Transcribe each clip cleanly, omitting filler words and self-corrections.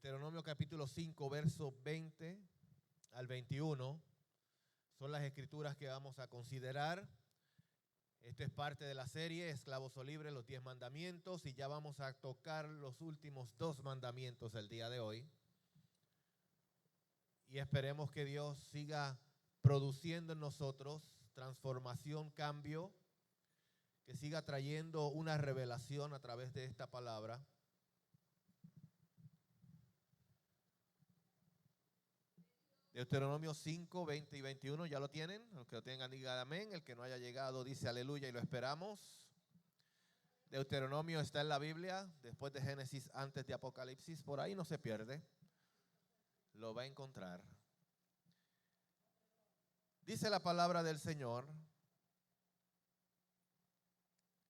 Deuteronomio capítulo 5, verso 20 al 21 son las escrituras que vamos a considerar. Esto es parte de la serie Esclavos o Libres, los 10 mandamientos, y ya vamos a tocar los últimos 2 mandamientos el día de hoy. Y esperemos que Dios siga produciendo en nosotros transformación, cambio, que siga trayendo una revelación a través de esta palabra. Deuteronomio 5, 20 y 21, ¿ya lo tienen? Los que lo tengan digan amén. El que no haya llegado dice aleluya y lo esperamos. Deuteronomio está en la Biblia, después de Génesis, antes de Apocalipsis. Por ahí no se pierde, lo va a encontrar. Dice la palabra del Señor,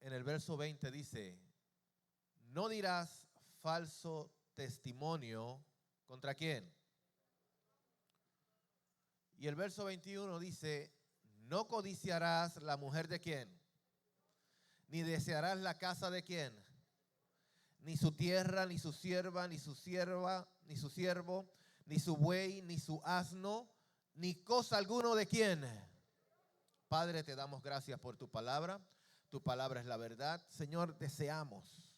en el verso 20 dice: no dirás falso testimonio ¿contra quién? Y el verso 21 dice: no codiciarás la mujer de quién, ni desearás la casa de quién, ni su tierra, ni su sierva, ni su sierva, ni su siervo, ni su buey, ni su asno, ni cosa alguno de quién. Padre, te damos gracias por tu palabra. Tu palabra es la verdad. Señor, deseamos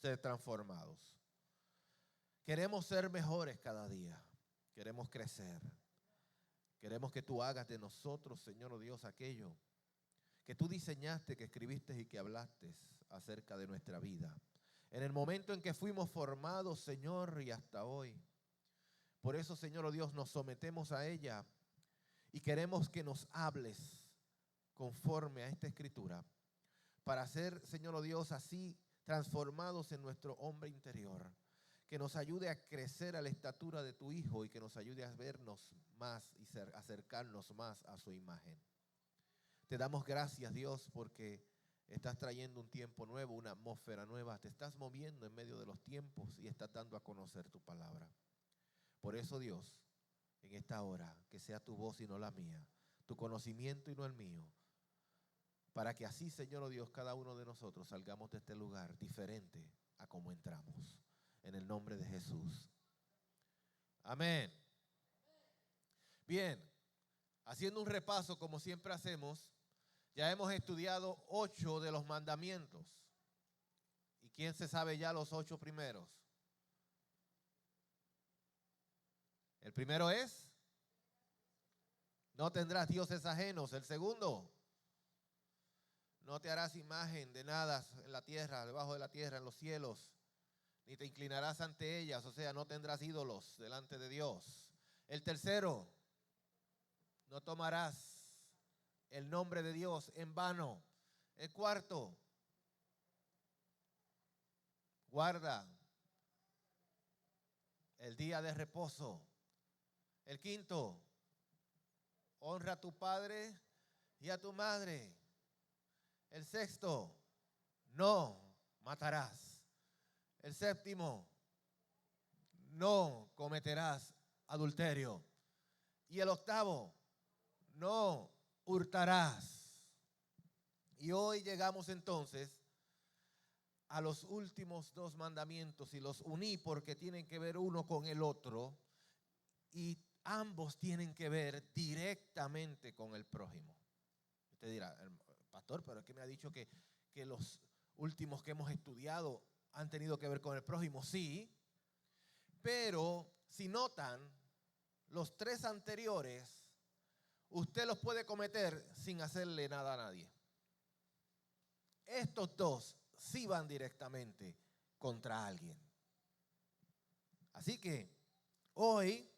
ser transformados. Queremos ser mejores cada día. Queremos crecer. Queremos que tú hagas de nosotros, Señor oh Dios, aquello que tú diseñaste, que escribiste y que hablaste acerca de nuestra vida. En el momento en que fuimos formados, Señor, y hasta hoy. Por eso, Señor oh Dios, nos sometemos a ella y queremos que nos hables conforme a esta escritura para ser, Señor oh Dios, así transformados en nuestro hombre interior. Que nos ayude a crecer a la estatura de tu Hijo y que nos ayude a vernos más y acercarnos más a su imagen. Te damos gracias, Dios, porque estás trayendo un tiempo nuevo, una atmósfera nueva. Te estás moviendo en medio de los tiempos y estás dando a conocer tu palabra. Por eso, Dios, en esta hora, que sea tu voz y no la mía, tu conocimiento y no el mío, para que así, Señor oh Dios, cada uno de nosotros salgamos de este lugar diferente a como entramos. En el nombre de Jesús. Amén. Bien, haciendo un repaso como siempre hacemos, ya hemos estudiado 8 de los mandamientos. ¿Y quién se sabe ya los 8 primeros? El primero es: no tendrás dioses ajenos. El segundo: no te harás imagen de nada en la tierra, debajo de la tierra, en los cielos, ni te inclinarás ante ellas, o sea, no tendrás ídolos delante de Dios. El tercero: no tomarás el nombre de Dios en vano. El cuarto: guarda el día de reposo. El quinto: honra a tu padre y a tu madre. El sexto: no matarás. El séptimo: no cometerás adulterio. Y el octavo: no hurtarás. Y hoy llegamos entonces a los últimos 2 mandamientos y los uní porque tienen que ver uno con el otro y ambos tienen que ver directamente con el prójimo. Usted dirá: pastor, pero es que me ha dicho que los últimos que hemos estudiado han tenido que ver con el prójimo. Sí, pero si notan, los 3 anteriores usted los puede cometer sin hacerle nada a nadie. Estos 2 sí van directamente contra alguien. Así que hoy,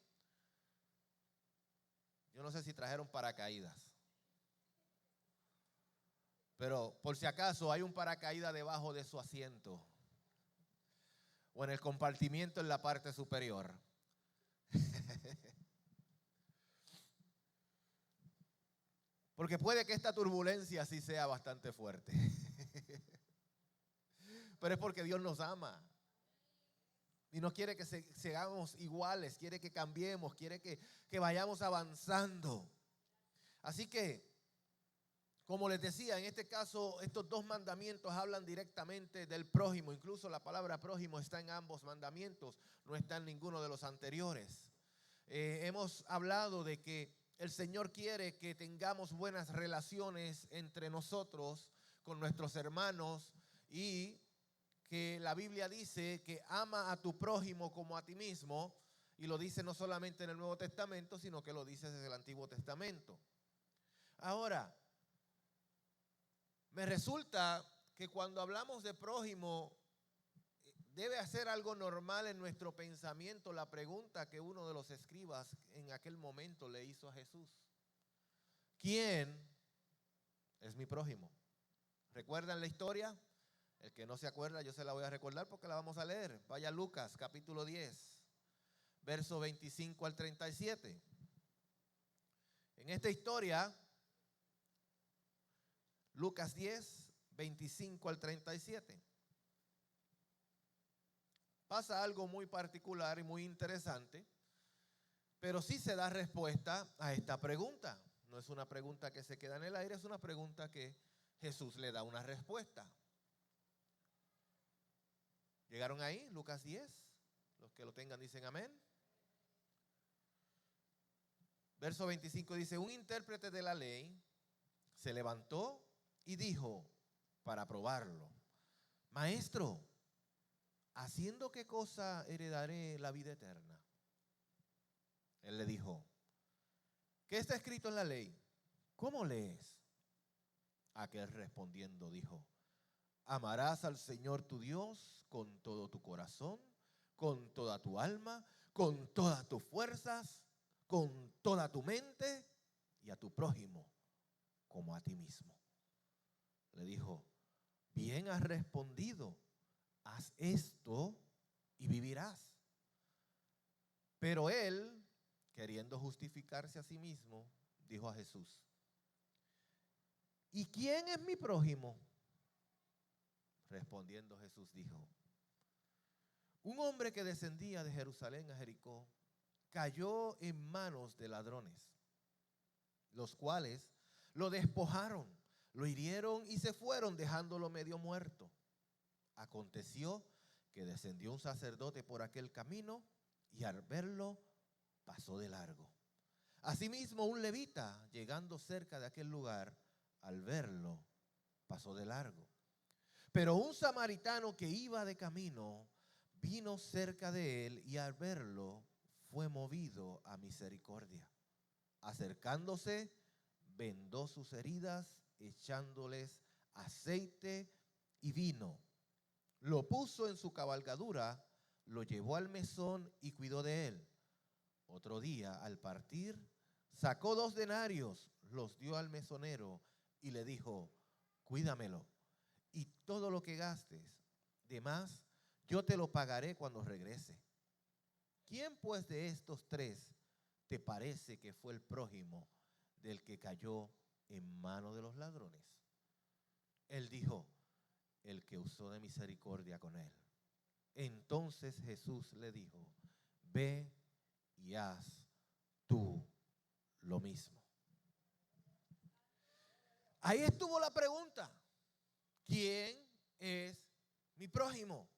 yo no sé si trajeron paracaídas, pero por si acaso hay un paracaídas debajo de su asiento o en el compartimiento en la parte superior. Porque puede que esta turbulencia sí sea bastante fuerte. Pero es porque Dios nos ama. Y no quiere que seamos iguales, quiere que cambiemos, quiere que vayamos avanzando. Así que Como les decía, en este caso, estos dos mandamientos hablan directamente del prójimo. Incluso la palabra prójimo está en ambos mandamientos, no está en ninguno de los anteriores. Hemos hablado de que el Señor quiere que tengamos buenas relaciones entre nosotros, con nuestros hermanos, y que la Biblia dice que ama a tu prójimo como a ti mismo, y lo dice no solamente en el Nuevo Testamento, sino que lo dice desde el Antiguo Testamento. Ahora, me resulta que cuando hablamos de prójimo, debe ser algo normal en nuestro pensamiento la pregunta que uno de los escribas en aquel momento le hizo a Jesús. ¿Quién es mi prójimo? ¿Recuerdan la historia? El que no se acuerda, yo se la voy a recordar porque la vamos a leer. Vaya a Lucas capítulo 10, verso 25 al 37. En esta historia, Lucas 10, 25 al 37. Pasa algo muy particular y muy interesante, pero sí se da respuesta a esta pregunta. No es una pregunta que se queda en el aire, es una pregunta que Jesús le da una respuesta. ¿Llegaron ahí? Lucas 10. Los que lo tengan dicen amén. Verso 25 dice, un intérprete de la ley se levantó y dijo para probarlo, Maestro, ¿haciendo qué cosa heredaré la vida eterna? Él le dijo, ¿qué está escrito en la ley? ¿Cómo lees? Aquel respondiendo dijo, amarás al Señor tu Dios con todo tu corazón, con toda tu alma, con todas tus fuerzas, con toda tu mente y a tu prójimo como a ti mismo. Le dijo, bien has respondido, haz esto y vivirás. Pero él, queriendo justificarse a sí mismo, dijo a Jesús, ¿y quién es mi prójimo? Respondiendo Jesús dijo, un hombre que descendía de Jerusalén a Jericó cayó en manos de ladrones, los cuales lo despojaron, lo hirieron y se fueron dejándolo medio muerto. Aconteció que descendió un sacerdote por aquel camino y al verlo pasó de largo. Asimismo un levita, llegando cerca de aquel lugar, al verlo pasó de largo. Pero un samaritano que iba de camino vino cerca de él y al verlo fue movido a misericordia. Acercándose, vendó sus heridas, echándoles aceite y vino. Lo puso en su cabalgadura, lo llevó al mesón y cuidó de él. Otro día, al partir, sacó 2 denarios, los dio al mesonero y le dijo, cuídamelo, y todo lo que gastes de más, yo te lo pagaré cuando regrese. ¿Quién pues de estos 3 te parece que fue el prójimo del que cayó en mano de los ladrones? Él dijo, el que usó de misericordia con él. Entonces Jesús le dijo, ve y haz tú lo mismo. Ahí estuvo la pregunta, ¿quién es mi prójimo?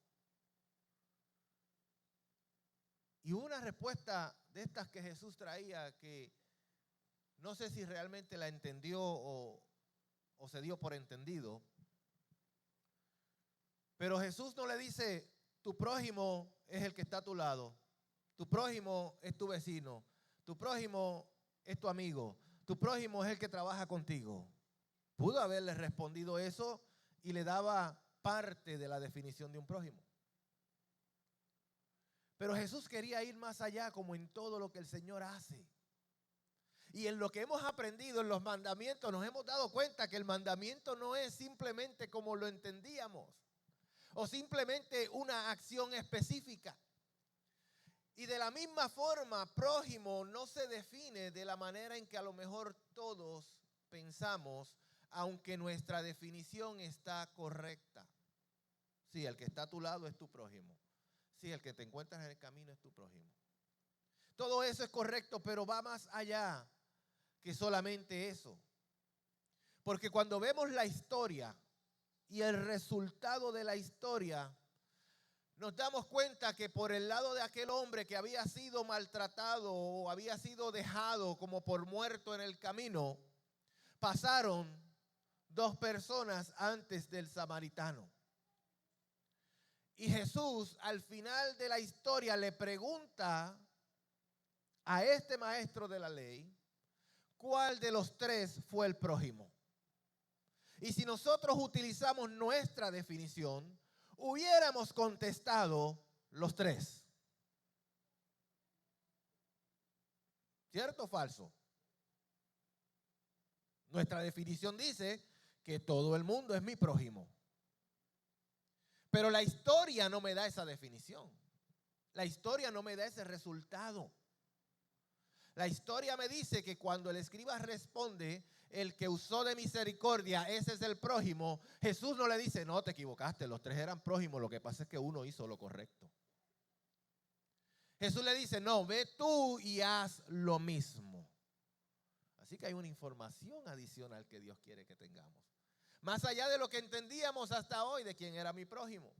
Y una respuesta de estas que Jesús traía que no sé si realmente la entendió o se dio por entendido. Pero Jesús no le dice, tu prójimo es el que está a tu lado, tu prójimo es tu vecino, tu prójimo es tu amigo, tu prójimo es el que trabaja contigo. Pudo haberle respondido eso y le daba parte de la definición de un prójimo. Pero Jesús quería ir más allá, como en todo lo que el Señor hace. Y en lo que hemos aprendido en los mandamientos nos hemos dado cuenta que el mandamiento no es simplemente como lo entendíamos o simplemente una acción específica. Y de la misma forma, prójimo no se define de la manera en que a lo mejor todos pensamos, aunque nuestra definición está correcta. Sí, el que está a tu lado es tu prójimo. Sí, el que te encuentras en el camino es tu prójimo. Todo eso es correcto, pero va más allá que solamente eso. Porque cuando vemos la historia y el resultado de la historia, nos damos cuenta que por el lado de aquel hombre que había sido maltratado o había sido dejado como por muerto en el camino, pasaron dos personas antes del samaritano. Y Jesús al final de la historia le pregunta a este maestro de la ley, ¿cuál de los tres fue el prójimo? Y si nosotros utilizamos nuestra definición, hubiéramos contestado los tres. ¿Cierto o falso? Nuestra definición dice que todo el mundo es mi prójimo. Pero la historia no me da esa definición. La historia no me da ese resultado. La historia me dice que cuando el escriba responde, el que usó de misericordia, ese es el prójimo, Jesús no le dice, no, te equivocaste, los tres eran prójimos, lo que pasa es que uno hizo lo correcto. Jesús le dice, no, ve tú y haz lo mismo. Así que hay una información adicional que Dios quiere que tengamos. Más allá de lo que entendíamos hasta hoy de quién era mi prójimo.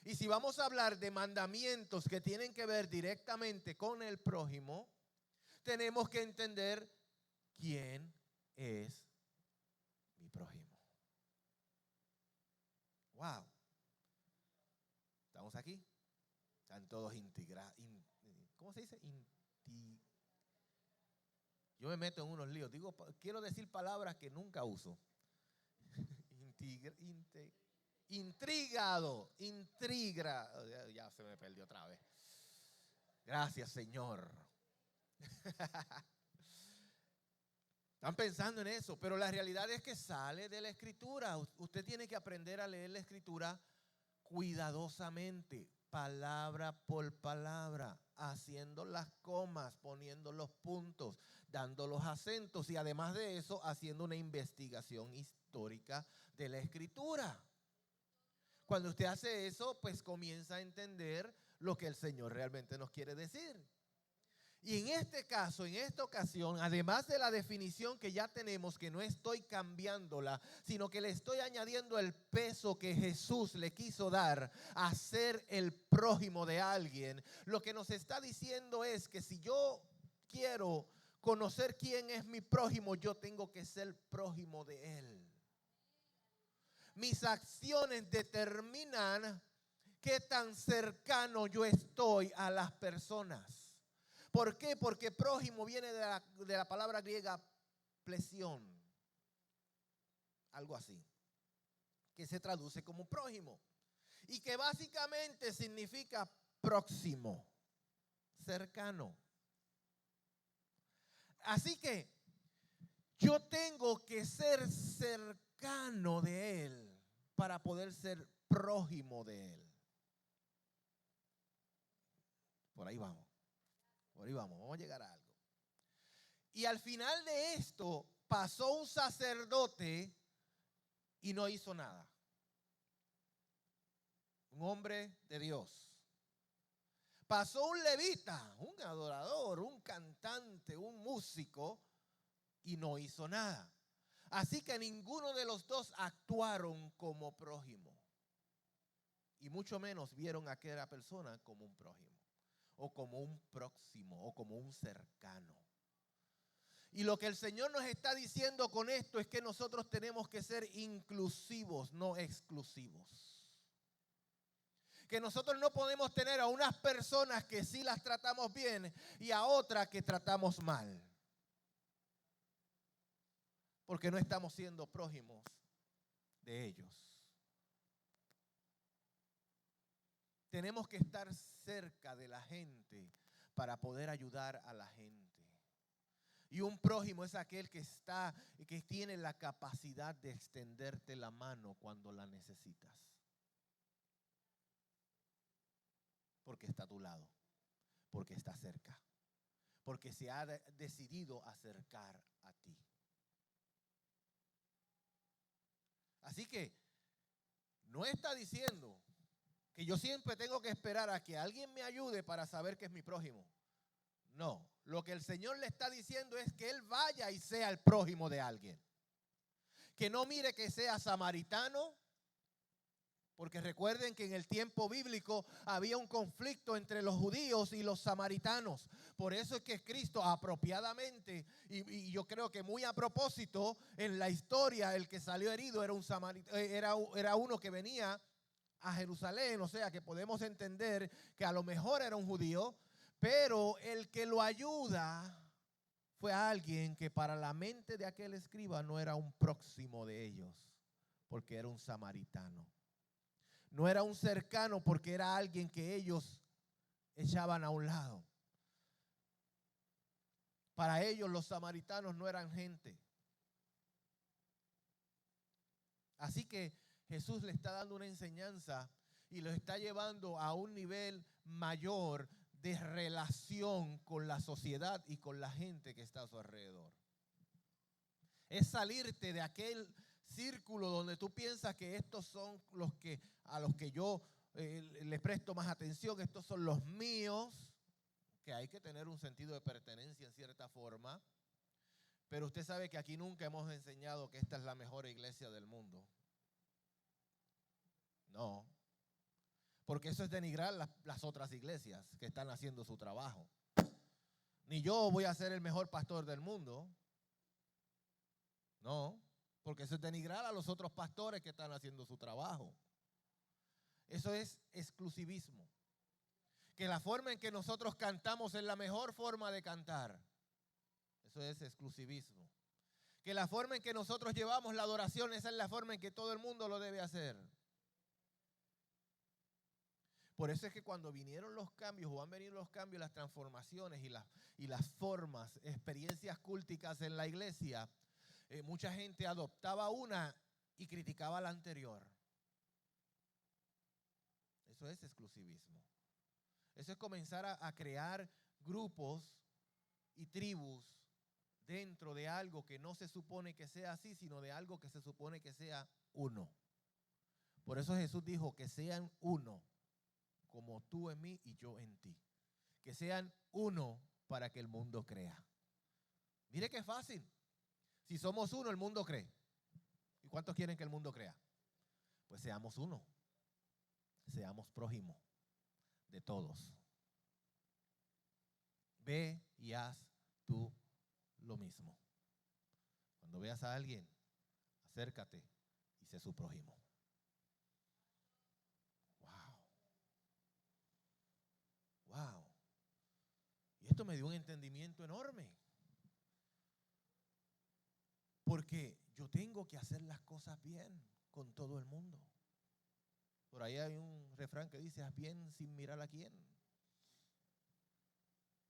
Y si vamos a hablar de mandamientos que tienen que ver directamente con el prójimo, tenemos que entender quién es mi prójimo. Wow. ¿Estamos aquí? Están todos integrados. ¿Cómo se dice? Yo me meto en unos líos. Quiero decir palabras que nunca uso. Intrigado. Ya se me perdió otra vez. Gracias, Señor. Están pensando en eso, pero la realidad es que sale de la Escritura. Usted tiene que aprender a leer la Escritura cuidadosamente, palabra por palabra, haciendo las comas, poniendo los puntos, dando los acentos y además de eso, haciendo una investigación histórica de la Escritura. Cuando usted hace eso, pues comienza a entender lo que el Señor realmente nos quiere decir. Y en este caso, en esta ocasión, además de la definición que ya tenemos, que no estoy cambiándola, sino que le estoy añadiendo el peso que Jesús le quiso dar a ser el prójimo de alguien, lo que nos está diciendo es que si yo quiero conocer quién es mi prójimo, yo tengo que ser prójimo de él. Mis acciones determinan qué tan cercano yo estoy a las personas. ¿Por qué? Porque prójimo viene de la palabra griega plesión, algo así, que se traduce como prójimo y que básicamente significa próximo, cercano. Así que yo tengo que ser cercano de él para poder ser prójimo de él. Por ahí vamos. Vamos a llegar a algo. Y al final de esto pasó un sacerdote y no hizo nada. Un hombre de Dios. Pasó un levita, un adorador, un cantante, un músico y no hizo nada. Así que ninguno de los dos actuaron como prójimo. Y mucho menos vieron a aquella persona como un prójimo. O como un próximo, o como un cercano. Y lo que el Señor nos está diciendo con esto es que nosotros tenemos que ser inclusivos, no exclusivos. Que nosotros no podemos tener a unas personas que sí las tratamos bien y a otras que tratamos mal. Porque no estamos siendo prójimos de ellos. Tenemos que estar cerca de la gente para poder ayudar a la gente. Y un prójimo es aquel que tiene la capacidad de extenderte la mano cuando la necesitas. Porque está a tu lado, porque está cerca, porque se ha decidido acercar a ti. Así que no está diciendo que yo siempre tengo que esperar a que alguien me ayude para saber que es mi prójimo. No, lo que el Señor le está diciendo es que Él vaya y sea el prójimo de alguien. que no mire que sea samaritano, porque recuerden que en el tiempo bíblico había un conflicto entre los judíos y los samaritanos. Por eso es que Cristo apropiadamente, y yo creo que muy a propósito, en la historia el que salió herido era un era uno que venía a Jerusalén. O sea que podemos entender que a lo mejor era un judío, pero el que lo ayuda fue alguien que para la mente de aquel escriba no era un próximo de ellos, porque era un samaritano. No era un cercano, porque era alguien que ellos echaban a un lado. Para ellos los samaritanos no eran gente. Así que Jesús le está dando una enseñanza y lo está llevando a un nivel mayor de relación con la sociedad y con la gente que está a su alrededor. Es salirte de aquel círculo donde tú piensas que estos son los que a los que yo les presto más atención, estos son los míos, que hay que tener un sentido de pertenencia en cierta forma. Pero usted sabe que aquí nunca hemos enseñado que esta es la mejor iglesia del mundo. No, porque eso es denigrar las otras iglesias que están haciendo su trabajo. Ni yo voy a ser el mejor pastor del mundo. No, porque eso es denigrar a los otros pastores que están haciendo su trabajo. Eso es exclusivismo. Que la forma en que nosotros cantamos es la mejor forma de cantar. Eso es exclusivismo. Que la forma en que nosotros llevamos la adoración, esa es la forma en que todo el mundo lo debe hacer. Por eso es que cuando vinieron los cambios, o han venido los cambios, las transformaciones y las formas, experiencias culticas en la iglesia, mucha gente adoptaba una y criticaba la anterior. Eso es exclusivismo. Eso es comenzar a crear grupos y tribus dentro de algo que no se supone que sea así, sino de algo que se supone que sea uno. Por eso Jesús dijo que sean uno, como tú en mí y yo en ti. Que sean uno para que el mundo crea. Mire qué fácil. Si somos uno, el mundo cree. ¿Y cuántos quieren que el mundo crea? Pues seamos uno. Seamos prójimos de todos. Ve y haz tú lo mismo. Cuando veas a alguien, acércate y sé su prójimo. Wow. Y esto me dio un entendimiento enorme. Porque yo tengo que hacer las cosas bien con todo el mundo. Por ahí hay un refrán que dice, haz bien sin mirar a quién.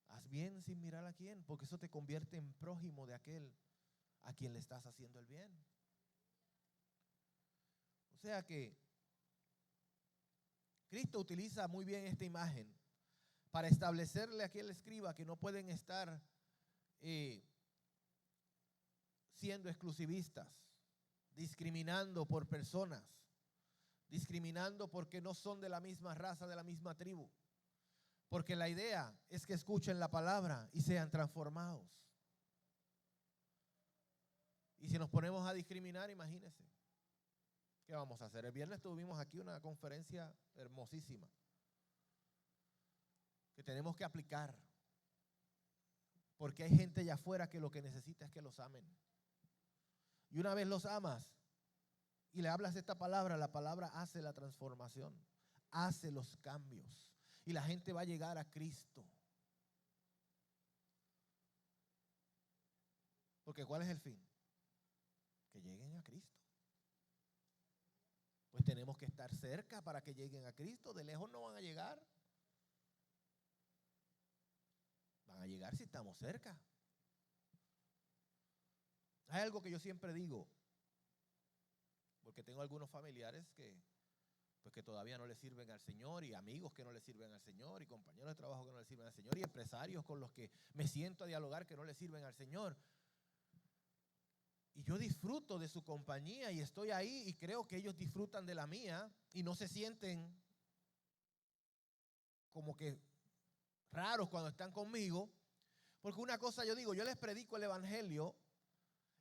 Haz bien sin mirar a quién, porque eso te convierte en prójimo de aquel a quien le estás haciendo el bien. O sea que Cristo utiliza muy bien esta imagen para establecerle a aquel escriba que no pueden estar siendo exclusivistas, discriminando por personas, discriminando porque no son de la misma raza, de la misma tribu. Porque la idea es que escuchen la palabra y sean transformados. Y si nos ponemos a discriminar, imagínense, ¿qué vamos a hacer? El viernes tuvimos aquí una conferencia hermosísima que tenemos que aplicar. Porque hay gente allá afuera que lo que necesita es que los amen. Y una vez los amas y le hablas esta palabra, la palabra hace la transformación, hace los cambios. Y la gente va a llegar a Cristo. Porque ¿cuál es el fin? Que lleguen a Cristo. Pues tenemos que estar cerca para que lleguen a Cristo. De lejos no van a llegar. Van a llegar si estamos cerca. Hay algo que yo siempre digo, porque tengo algunos familiares que todavía no le sirven al Señor, y amigos que no le sirven al Señor, y compañeros de trabajo que no le sirven al Señor, y empresarios con los que me siento a dialogar que no le sirven al Señor. Y yo disfruto de su compañía y estoy ahí y creo que ellos disfrutan de la mía y no se sienten como que raros cuando están conmigo. Porque una cosa yo digo, yo les predico el evangelio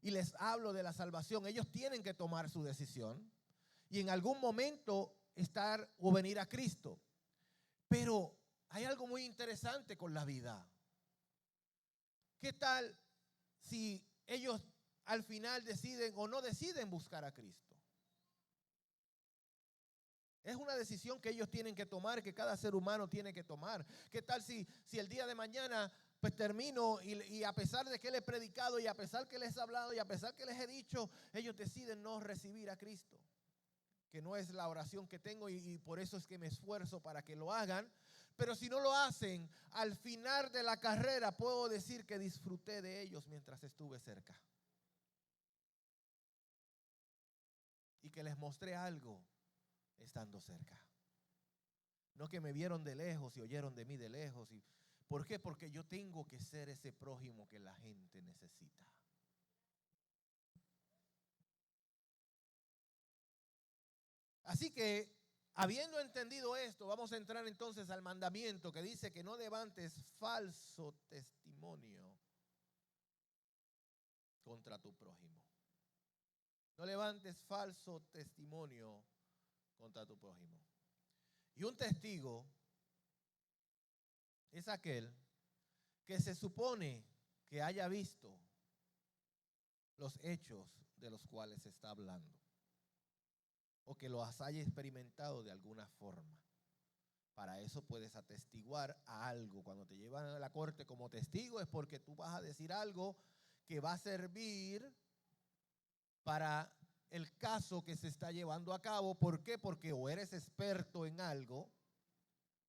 y les hablo de la salvación, ellos tienen que tomar su decisión y en algún momento estar o venir a Cristo. Pero hay algo muy interesante con la vida. ¿Qué tal si ellos al final deciden o no deciden buscar a Cristo? Es una decisión que ellos tienen que tomar, que cada ser humano tiene que tomar. ¿Qué tal si el día de mañana pues termino y a pesar de que les he predicado y a pesar que les he hablado y a pesar que les he dicho, ellos deciden no recibir a Cristo? Que no es la oración que tengo y por eso es que me esfuerzo para que lo hagan. Pero si no lo hacen, al final de la carrera puedo decir que disfruté de ellos mientras estuve cerca. Y que les mostré algo estando cerca. No que me vieron de lejos y oyeron de mí de lejos. ¿Por qué? Porque yo tengo que ser ese prójimo que la gente necesita. Así que, habiendo entendido esto, vamos a entrar entonces al mandamiento que dice que no levantes falso testimonio contra tu prójimo. No levantes falso testimonio contra tu prójimo. Y un testigo es aquel que se supone que haya visto los hechos de los cuales se está hablando, o que los haya experimentado de alguna forma. Para eso puedes atestiguar a algo. Cuando te llevan a la corte como testigo es porque tú vas a decir algo que va a servir para el caso que se está llevando a cabo. ¿Por qué? Porque o eres experto en algo,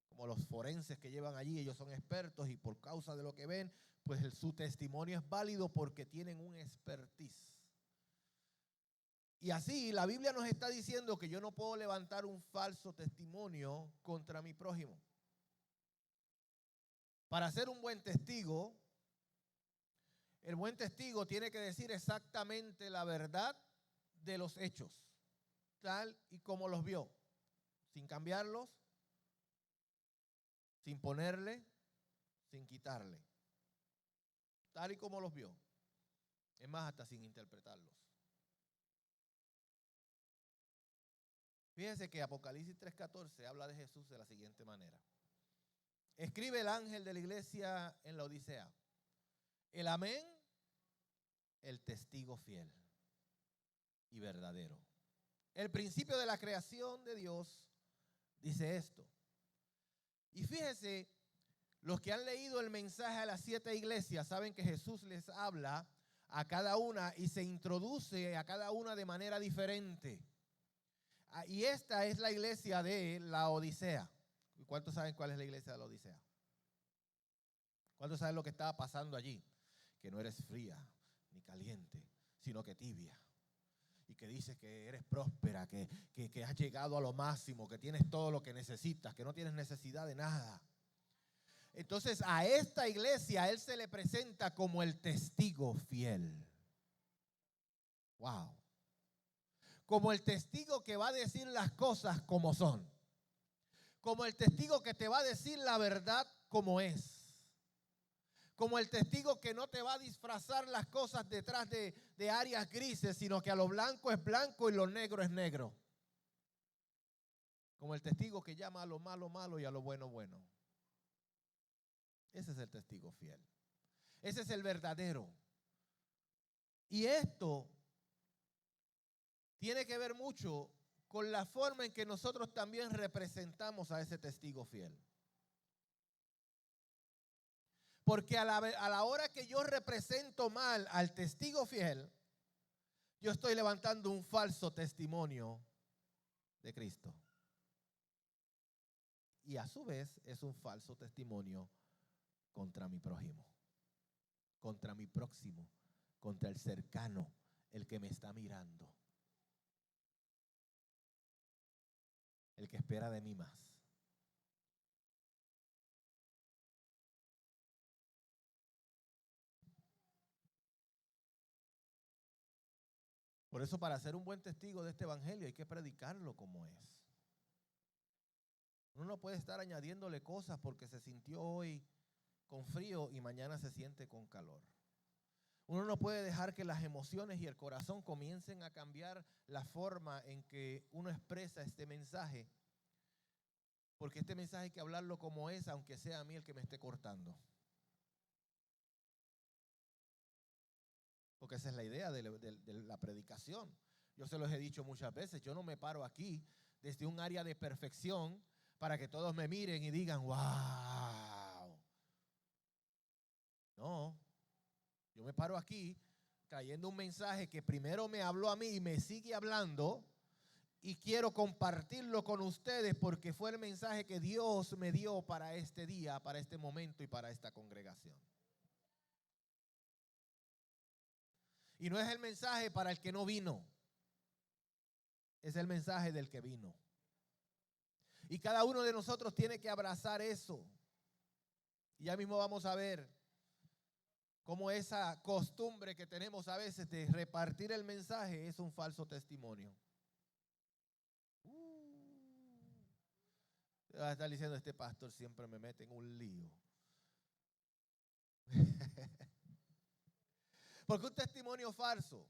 como los forenses que llevan allí, ellos son expertos y por causa de lo que ven, pues su testimonio es válido porque tienen un expertise. Y así la Biblia nos está diciendo que yo no puedo levantar un falso testimonio contra mi prójimo. Para ser un buen testigo, el buen testigo tiene que decir exactamente la verdad de los hechos, tal y como los vio, sin cambiarlos, sin ponerle, sin quitarle, tal y como los vio. Es más, hasta sin interpretarlos. Fíjense que Apocalipsis 3:14 habla de Jesús de la siguiente manera. Escribe el ángel de la iglesia en la Odisea: el amén, el testigo fiel y verdadero. El principio de la creación de Dios dice esto. Y fíjense, los que han leído el mensaje a las 7 iglesias saben que Jesús les habla a cada una y se introduce a cada una de manera diferente. Y esta es la iglesia de la Odisea. ¿Cuántos saben cuál es la iglesia de la Odisea? ¿Cuántos saben lo que estaba pasando allí? Que no eres fría ni caliente, sino que tibia. Y que dices que eres próspera, que has llegado a lo máximo, que tienes todo lo que necesitas, que no tienes necesidad de nada. Entonces a esta iglesia él se le presenta como el testigo fiel. Wow. Como el testigo que va a decir las cosas como son. Como el testigo que te va a decir la verdad como es. Como el testigo que no te va a disfrazar las cosas detrás de áreas grises, sino que a lo blanco es blanco y lo negro es negro. Como el testigo que llama a lo malo malo y a lo bueno bueno. Ese es el testigo fiel. Ese es el verdadero. Y esto tiene que ver mucho con la forma en que nosotros también representamos a ese testigo fiel. Porque a la hora que yo represento mal al testigo fiel, yo estoy levantando un falso testimonio de Cristo. Y a su vez es un falso testimonio contra mi prójimo, contra mi próximo, contra el cercano, el que me está mirando, el que espera de mí más. Por eso, para ser un buen testigo de este evangelio hay que predicarlo como es. Uno no puede estar añadiéndole cosas porque se sintió hoy con frío y mañana se siente con calor. Uno no puede dejar que las emociones y el corazón comiencen a cambiar la forma en que uno expresa este mensaje. Porque este mensaje hay que hablarlo como es, aunque sea a mí el que me esté cortando. Porque esa es la idea de la predicación. Yo se los he dicho muchas veces, yo no me paro aquí desde un área de perfección para que todos me miren y digan, wow. No, yo me paro aquí trayendo un mensaje que primero me habló a mí y me sigue hablando, y quiero compartirlo con ustedes porque fue el mensaje que Dios me dio para este día, para este momento y para esta congregación. Y no es el mensaje para el que no vino, es el mensaje del que vino. Y cada uno de nosotros tiene que abrazar eso. Y ya mismo vamos a ver cómo esa costumbre que tenemos a veces de repartir el mensaje es un falso testimonio. Va a estar diciendo, este pastor siempre me mete en un lío. Porque un testimonio falso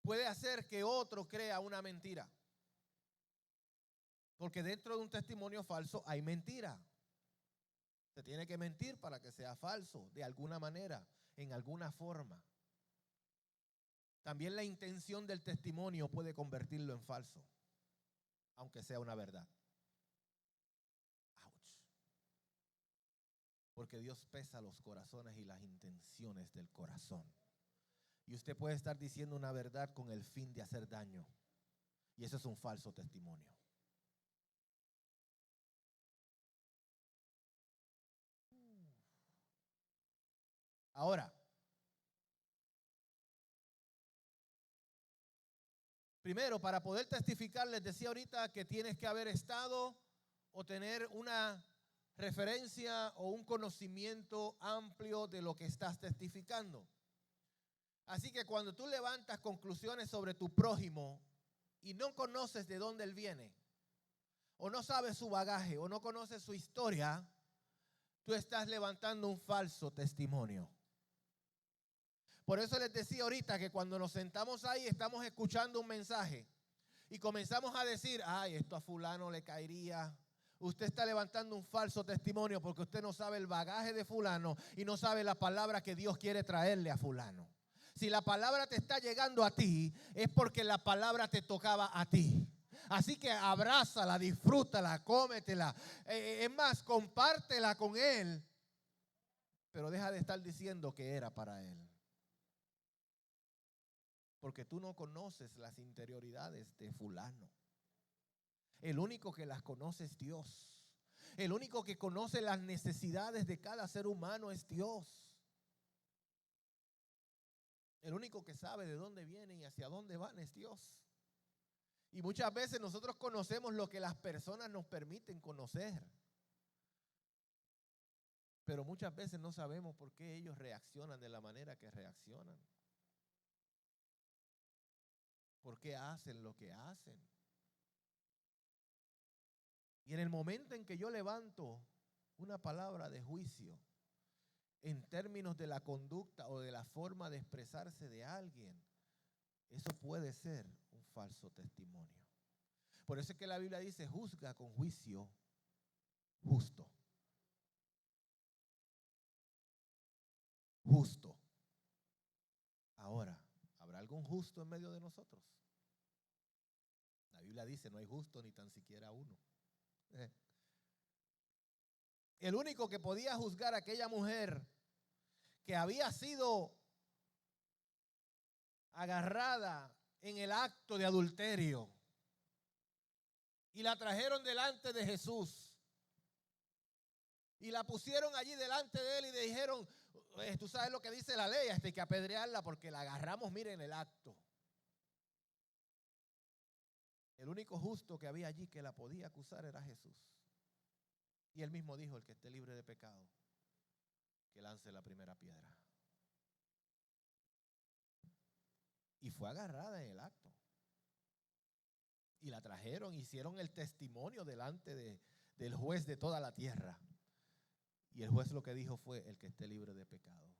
puede hacer que otro crea una mentira. Porque dentro de un testimonio falso hay mentira. Se tiene que mentir para que sea falso, de alguna manera, en alguna forma. También la intención del testimonio puede convertirlo en falso, aunque sea una verdad. Ouch. Porque Dios pesa los corazones y las intenciones del corazón. Y usted puede estar diciendo una verdad con el fin de hacer daño. Y eso es un falso testimonio. Ahora, primero, para poder testificar, les decía ahorita que tienes que haber estado o tener una referencia o un conocimiento amplio de lo que estás testificando. Así que cuando tú levantas conclusiones sobre tu prójimo y no conoces de dónde él viene, o no sabes su bagaje, o no conoces su historia, tú estás levantando un falso testimonio. Por eso les decía ahorita que cuando nos sentamos ahí estamos escuchando un mensaje y comenzamos a decir, ay, esto a fulano le caería. Usted está levantando un falso testimonio porque usted no sabe el bagaje de fulano y no sabe la palabra que Dios quiere traerle a fulano. Si la palabra te está llegando a ti, es porque la palabra te tocaba a ti. Así que abrázala, disfrútala, cómetela. Es más, compártela con él. Pero deja de estar diciendo que era para él. Porque tú no conoces las interioridades de fulano. El único que las conoce es Dios. El único que conoce las necesidades de cada ser humano es Dios. El único que sabe de dónde vienen y hacia dónde van es Dios. Y muchas veces nosotros conocemos lo que las personas nos permiten conocer. Pero muchas veces no sabemos por qué ellos reaccionan de la manera que reaccionan. ¿Por qué hacen lo que hacen? Y en el momento en que yo levanto una palabra de juicio en términos de la conducta o de la forma de expresarse de alguien, eso puede ser un falso testimonio. Por eso es que la Biblia dice, juzga con juicio justo. Justo. Ahora, ¿habrá algún justo en medio de nosotros? La Biblia dice, no hay justo ni tan siquiera uno. El único que podía juzgar a aquella mujer que había sido agarrada en el acto de adulterio y la trajeron delante de Jesús y la pusieron allí delante de él y le dijeron, tú sabes lo que dice la ley, hasta hay que apedrearla porque la agarramos, miren, en el acto. El único justo que había allí que la podía acusar era Jesús. Y él mismo dijo, el que esté libre de pecado, que lance la primera piedra. Y fue agarrada en el acto. Y la trajeron, hicieron el testimonio delante del juez de toda la tierra. Y el juez lo que dijo fue: el que esté libre de pecado.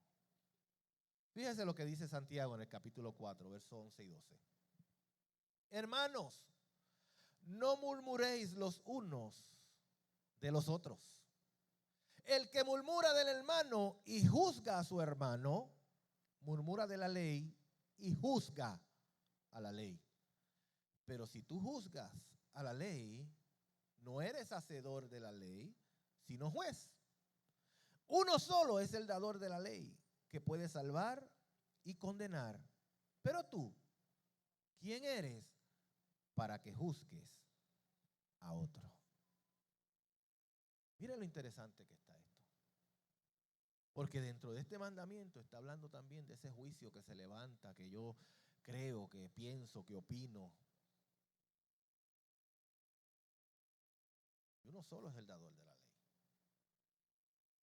Fíjese lo que dice Santiago en el capítulo 4, versos 11 y 12. Hermanos, no murmuréis los unos de los otros. El que murmura del hermano y juzga a su hermano, murmura de la ley y juzga a la ley. Pero si tú juzgas a la ley, no eres hacedor de la ley, sino juez. Uno solo es el dador de la ley, que puede salvar y condenar. Pero tú, ¿quién eres para que juzgues a otro? Mira lo interesante que está esto. Porque dentro de este mandamiento está hablando también de ese juicio que se levanta, que yo creo, que pienso, que opino. Y uno solo es el dador de la ley.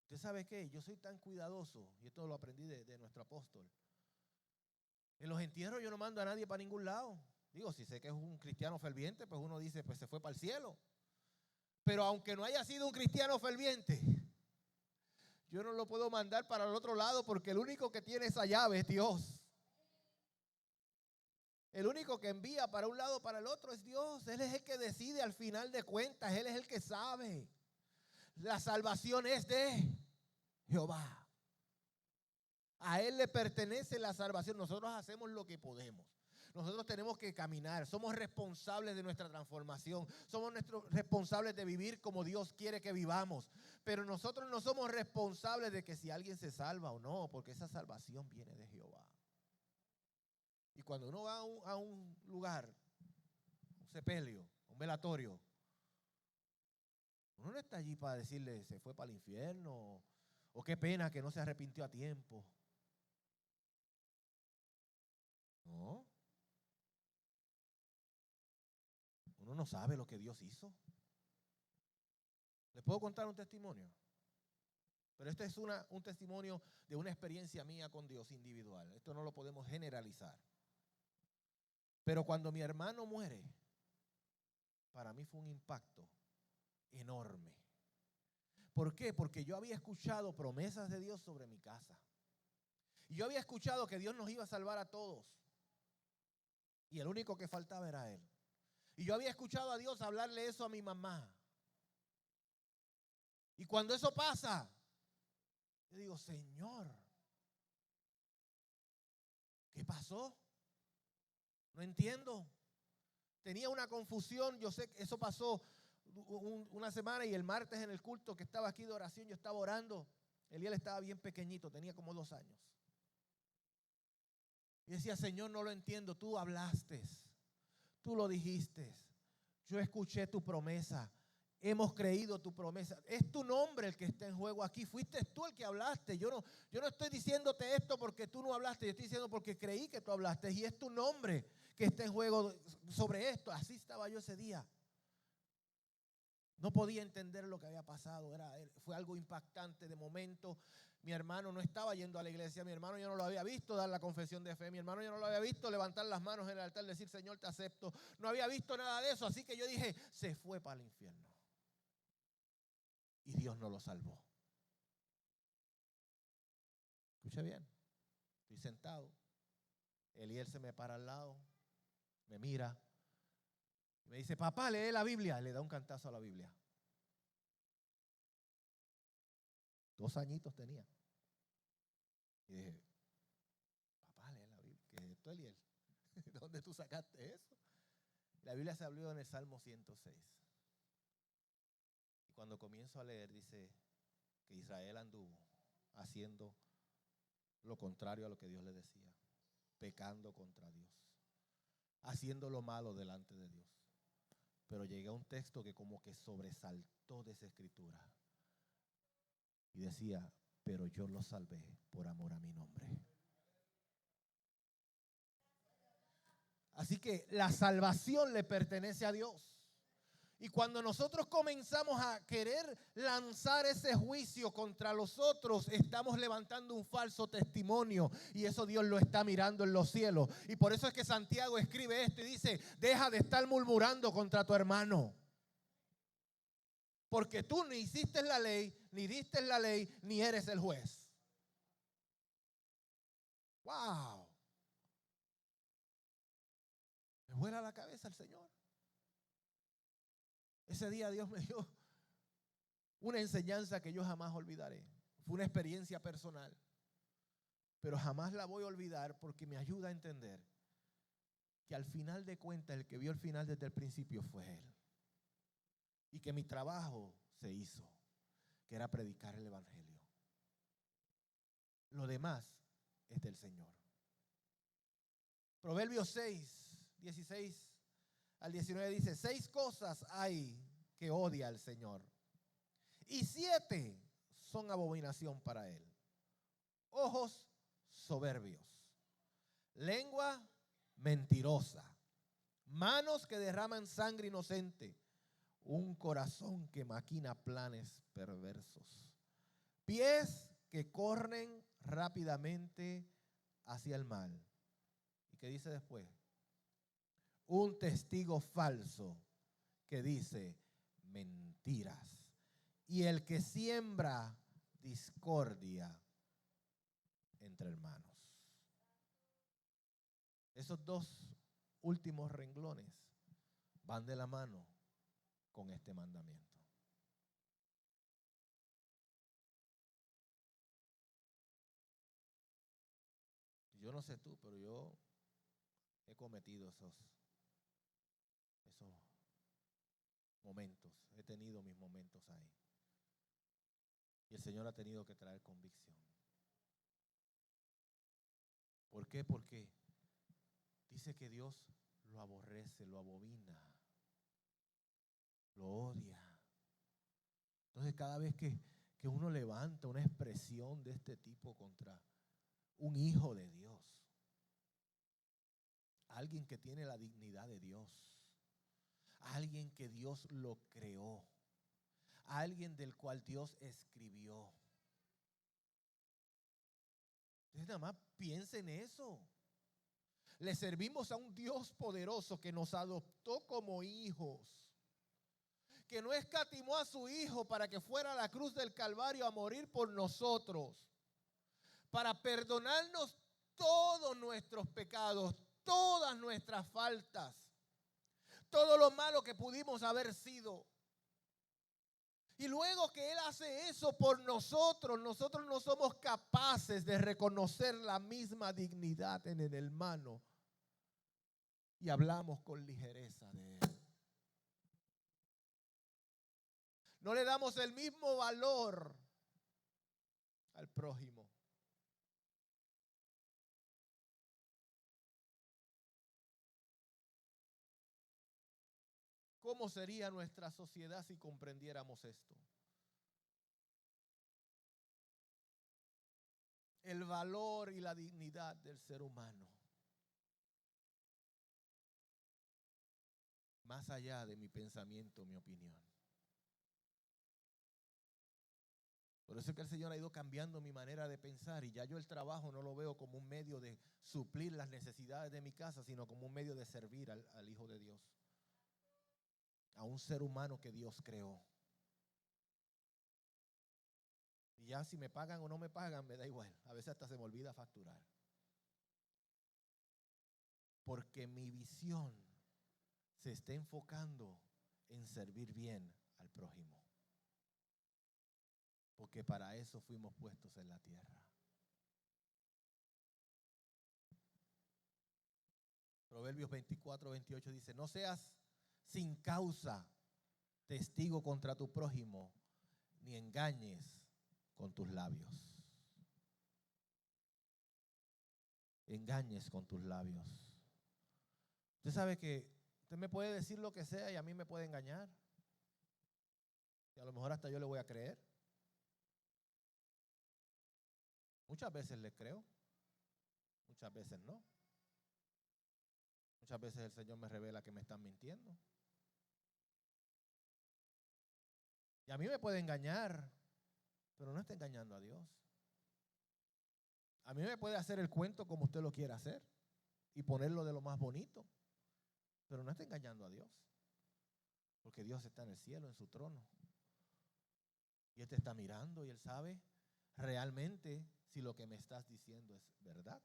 ¿Usted sabe qué? Yo soy tan cuidadoso, y esto lo aprendí de nuestro apóstol. En los entierros yo no mando a nadie para ningún lado. Digo, si sé que es un cristiano ferviente, pues uno dice, pues se fue para el cielo. Pero aunque no haya sido un cristiano ferviente, yo no lo puedo mandar para el otro lado, porque el único que tiene esa llave es Dios. El único que envía para un lado o para el otro es Dios. Él es el que decide al final de cuentas. Él es el que sabe. La salvación es de Jehová. A Él le pertenece la salvación. Nosotros hacemos lo que podemos. Nosotros tenemos que caminar. Somos responsables de nuestra transformación. Somos responsables de vivir como Dios quiere que vivamos. Pero nosotros no somos responsables de que si alguien se salva o no, porque esa salvación viene de Jehová. Y cuando uno va a un lugar, un sepelio, un velatorio, uno no está allí para decirle se fue para el infierno o qué pena que no se arrepintió a tiempo. No. Uno no sabe lo que Dios hizo. ¿Les puedo contar un testimonio? Pero este es un testimonio de una experiencia mía con Dios individual. Esto no lo podemos generalizar. Pero cuando mi hermano muere, para mí fue un impacto enorme. ¿Por qué? Porque yo había escuchado promesas de Dios sobre mi casa. Y yo había escuchado que Dios nos iba a salvar a todos. Y el único que faltaba era Él. Y yo había escuchado a Dios hablarle eso a mi mamá. Y cuando eso pasa, yo digo, Señor, ¿qué pasó? No entiendo. Tenía una confusión. Yo sé que eso pasó una semana y el martes en el culto que estaba aquí de oración, yo estaba orando. Eliel estaba bien pequeñito, tenía como 2 años. Y decía, Señor, no lo entiendo. Tú hablaste, tú lo dijiste. Yo escuché tu promesa. Hemos creído tu promesa. Es tu nombre el que está en juego aquí. Fuiste tú el que hablaste. Yo no estoy diciéndote esto porque tú no hablaste. Yo estoy diciendo porque creí que tú hablaste. Y es tu nombre que está en juego sobre esto. Así estaba yo ese día. No podía entender lo que había pasado. Fue algo impactante. De momento, mi hermano no estaba yendo a la iglesia. Mi hermano yo no lo había visto dar la confesión de fe. Mi hermano yo no lo había visto levantar las manos en el altar y decir, Señor, te acepto. No había visto nada de eso. Así que yo dije, se fue para el infierno. Y Dios no lo salvó. Escuche bien. Estoy sentado. Eliel se me para al lado. Me mira. Me dice, papá, lee la Biblia. Le da un cantazo a la Biblia. 2 añitos tenía. Y dije, papá, lee la Biblia. ¿Qué es esto, Eliel? ¿De dónde tú sacaste eso? La Biblia se abrió en el Salmo 106. Y cuando comienzo a leer, dice que Israel anduvo haciendo lo contrario a lo que Dios le decía. Pecando contra Dios. Haciendo lo malo delante de Dios. Pero llegué a un texto que como que sobresaltó de esa escritura. Y decía, pero yo lo salvé por amor a mi nombre. Así que la salvación le pertenece a Dios. Y cuando nosotros comenzamos a querer lanzar ese juicio contra los otros, estamos levantando un falso testimonio. Y eso Dios lo está mirando en los cielos. Y por eso es que Santiago escribe esto y dice, deja de estar murmurando contra tu hermano. Porque tú ni hiciste la ley, ni diste la ley, ni eres el juez. ¡Wow! Me vuela la cabeza el Señor. Ese día Dios me dio una enseñanza que yo jamás olvidaré. Fue una experiencia personal, pero jamás la voy a olvidar porque me ayuda a entender que al final de cuentas el que vio el final desde el principio fue Él. Y que mi trabajo se hizo, que era predicar el evangelio. Lo demás es del Señor. Proverbios 6, 16 al 19 dice: 6 cosas hay que odia al Señor, y 7 son abominación para Él: ojos soberbios, lengua mentirosa, manos que derraman sangre inocente, un corazón que maquina planes perversos, pies que corren rápidamente hacia el mal. ¿Y qué dice después? Un testigo falso que dice mentiras, y el que siembra discordia entre hermanos. Esos 2 últimos renglones van de la mano con este mandamiento. Yo no sé tú, pero yo he cometido esos momentos. He tenido mis momentos ahí. Y el Señor ha tenido que traer convicción. ¿Por qué? Porque dice que Dios lo aborrece, lo abomina, lo odia. Entonces cada vez que uno levanta una expresión de este tipo contra un hijo de Dios, alguien que tiene la dignidad de Dios, alguien que Dios lo creó, alguien del cual Dios escribió. Entonces nada más piensa en eso. Le servimos a un Dios poderoso que nos adoptó como hijos, que no escatimó a su Hijo para que fuera a la cruz del Calvario a morir por nosotros, para perdonarnos todos nuestros pecados, todas nuestras faltas, todo lo malo que pudimos haber sido. Y luego que Él hace eso por nosotros, nosotros no somos capaces de reconocer la misma dignidad en el hermano. Y hablamos con ligereza de Él. No le damos el mismo valor al prójimo. ¿Cómo sería nuestra sociedad si comprendiéramos esto? El valor y la dignidad del ser humano. Más allá de mi pensamiento, mi opinión. Por eso es que el Señor ha ido cambiando mi manera de pensar, y ya yo el trabajo no lo veo como un medio de suplir las necesidades de mi casa, sino como un medio de servir al Hijo de Dios, a un ser humano que Dios creó. Y ya si me pagan o no me pagan, me da igual. A veces hasta se me olvida facturar. Porque mi visión se está enfocando en servir bien al prójimo. Porque para eso fuimos puestos en la tierra. Proverbios 24, 28 dice: no seas sin causa testigo contra tu prójimo, ni engañes con tus labios. Engañes con tus labios. Usted sabe que usted me puede decir lo que sea y a mí me puede engañar. Y a lo mejor hasta yo le voy a creer. Muchas veces le creo, muchas veces no. Muchas veces el Señor me revela que me están mintiendo. Y a mí me puede engañar, pero no está engañando a Dios. A mí me puede hacer el cuento como usted lo quiera hacer y ponerlo de lo más bonito, pero no está engañando a Dios. Porque Dios está en el cielo, en su trono. te está mirando y Él sabe realmente si lo que me estás diciendo es verdad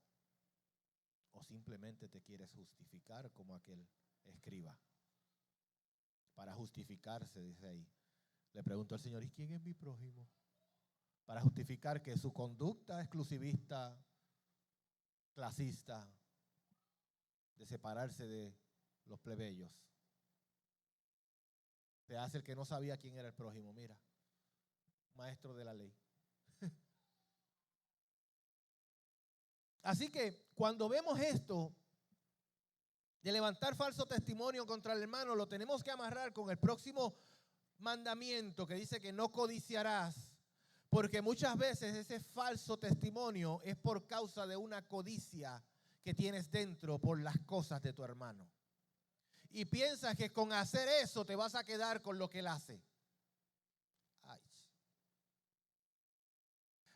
o simplemente te quieres justificar como aquel escriba. Para justificarse, dice ahí. Le preguntó al Señor, ¿y quién es mi prójimo? Para justificar que su conducta exclusivista, clasista, de separarse de los plebeyos, te hace el que no sabía quién era el prójimo. Mira, maestro de la ley. Así que cuando vemos esto de levantar falso testimonio contra el hermano, lo tenemos que amarrar con el próximo mandamiento que dice que no codiciarás, porque muchas veces ese falso testimonio es por causa de una codicia que tienes dentro por las cosas de tu hermano. Y piensas que con hacer eso te vas a quedar con lo que él hace. Ay.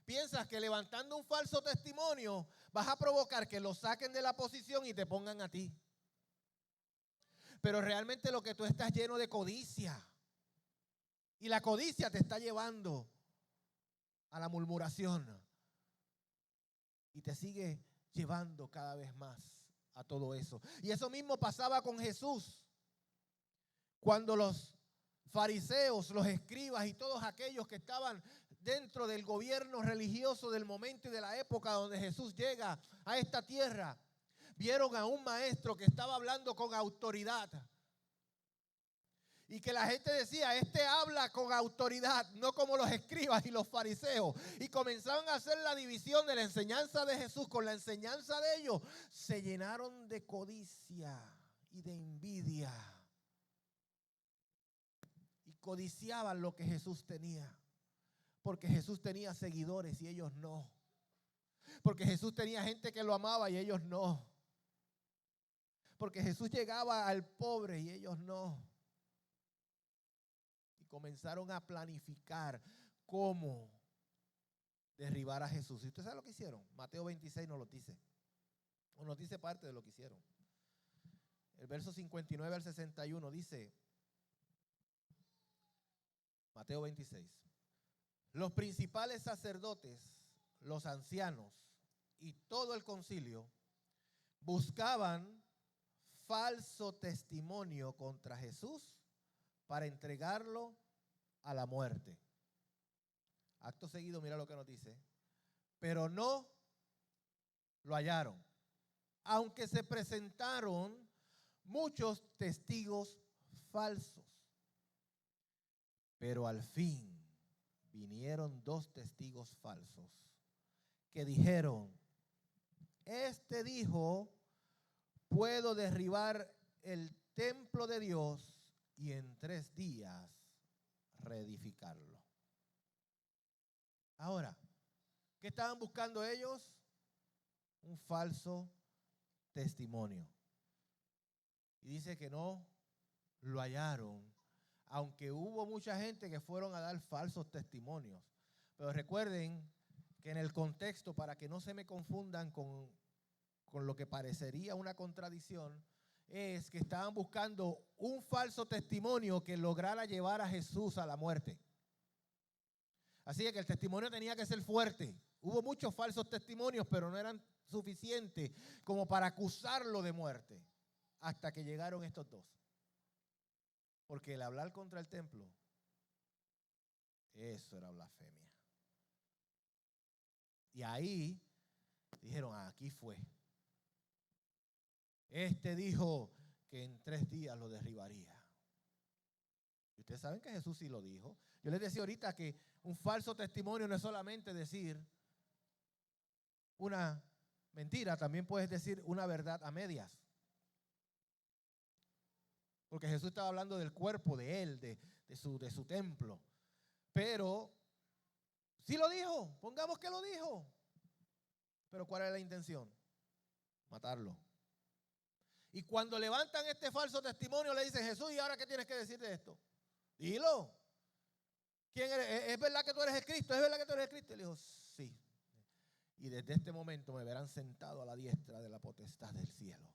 Piensas que levantando un falso testimonio vas a provocar que lo saquen de la posición y te pongan a ti. Pero realmente lo que tú estás lleno de codicia. Y la codicia te está llevando a la murmuración. Y te sigue llevando cada vez más a todo eso. Y eso mismo pasaba con Jesús. Cuando los fariseos, los escribas y todos aquellos que estaban dentro del gobierno religioso del momento y de la época donde Jesús llega a esta tierra, vieron a un maestro que estaba hablando con autoridad. Y que la gente decía, este habla con autoridad, no como los escribas y los fariseos. Y comenzaron a hacer la división de la enseñanza de Jesús con la enseñanza de ellos. Se llenaron de codicia y de envidia. Y codiciaban lo que Jesús tenía. Porque Jesús tenía seguidores y ellos no. Porque Jesús tenía gente que lo amaba y ellos no. Porque Jesús llegaba al pobre y ellos no. Comenzaron a planificar cómo derribar a Jesús. ¿Y usted sabe lo que hicieron? Mateo 26 nos lo dice. O nos dice parte de lo que hicieron. El verso 59 al 61 dice, Mateo 26, los principales sacerdotes, los ancianos y todo el concilio buscaban falso testimonio contra Jesús para entregarlo a la muerte. Acto seguido, mira lo que nos dice. Pero no lo hallaron, aunque se presentaron muchos testigos falsos. Pero al fin vinieron 2 testigos falsos que dijeron, este dijo, puedo derribar el templo de Dios y en 3 días reedificarlo. Ahora, ¿qué estaban buscando ellos? Un falso testimonio. Y dice que no lo hallaron, aunque hubo mucha gente que fueron a dar falsos testimonios. Pero recuerden que en el contexto, para que no se me confundan con lo que parecería una contradicción, es que estaban buscando un falso testimonio que lograra llevar a Jesús a la muerte. Así que el testimonio tenía que ser fuerte. Hubo muchos falsos testimonios, pero no eran suficientes como para acusarlo de muerte, hasta que llegaron estos 2. Porque el hablar contra el templo, eso era blasfemia. Y ahí dijeron, aquí fue. Este dijo que en 3 días lo derribaría. Y ustedes saben que Jesús sí lo dijo. Yo les decía ahorita que un falso testimonio no es solamente decir una mentira, también puedes decir una verdad a medias. Porque Jesús estaba hablando del cuerpo de él, de su templo. Pero sí lo dijo, pongamos que lo dijo. Pero ¿cuál era la intención? Matarlo. Y cuando levantan este falso testimonio le dicen, Jesús, ¿y ahora qué tienes que decir de esto? Dilo. ¿Quién eres? ¿Es verdad que tú eres el Cristo? ¿Es verdad que tú eres el Cristo? Y le dijo, sí. Y desde este momento me verán sentado a la diestra de la potestad del cielo.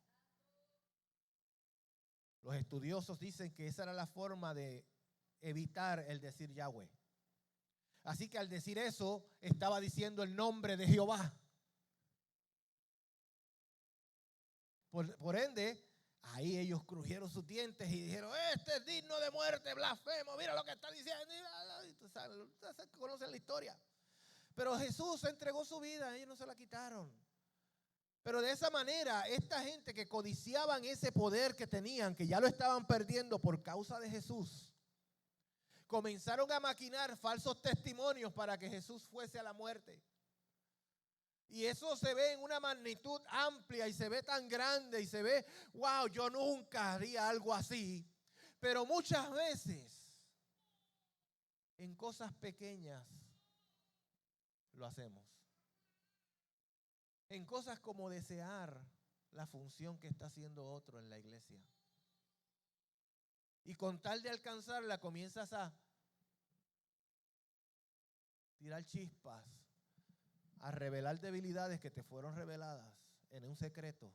Los estudiosos dicen que esa era la forma de evitar el decir Yahweh. Así que al decir eso, estaba diciendo el nombre de Jehová. Por ende, ahí ellos crujieron sus dientes y dijeron, este es digno de muerte, blasfemo, mira lo que está diciendo. Ustedes conocen la historia. Pero Jesús entregó su vida, ellos no se la quitaron. Pero de esa manera, esta gente que codiciaban ese poder que tenían, que ya lo estaban perdiendo por causa de Jesús, comenzaron a maquinar falsos testimonios para que Jesús fuese a la muerte. Y eso se ve en una magnitud amplia y se ve tan grande y se ve, wow, yo nunca haría algo así. Pero muchas veces, en cosas pequeñas, lo hacemos. En cosas como desear la función que está haciendo otro en la iglesia. Y con tal de alcanzarla comienzas a tirar chispas, a revelar debilidades que te fueron reveladas en un secreto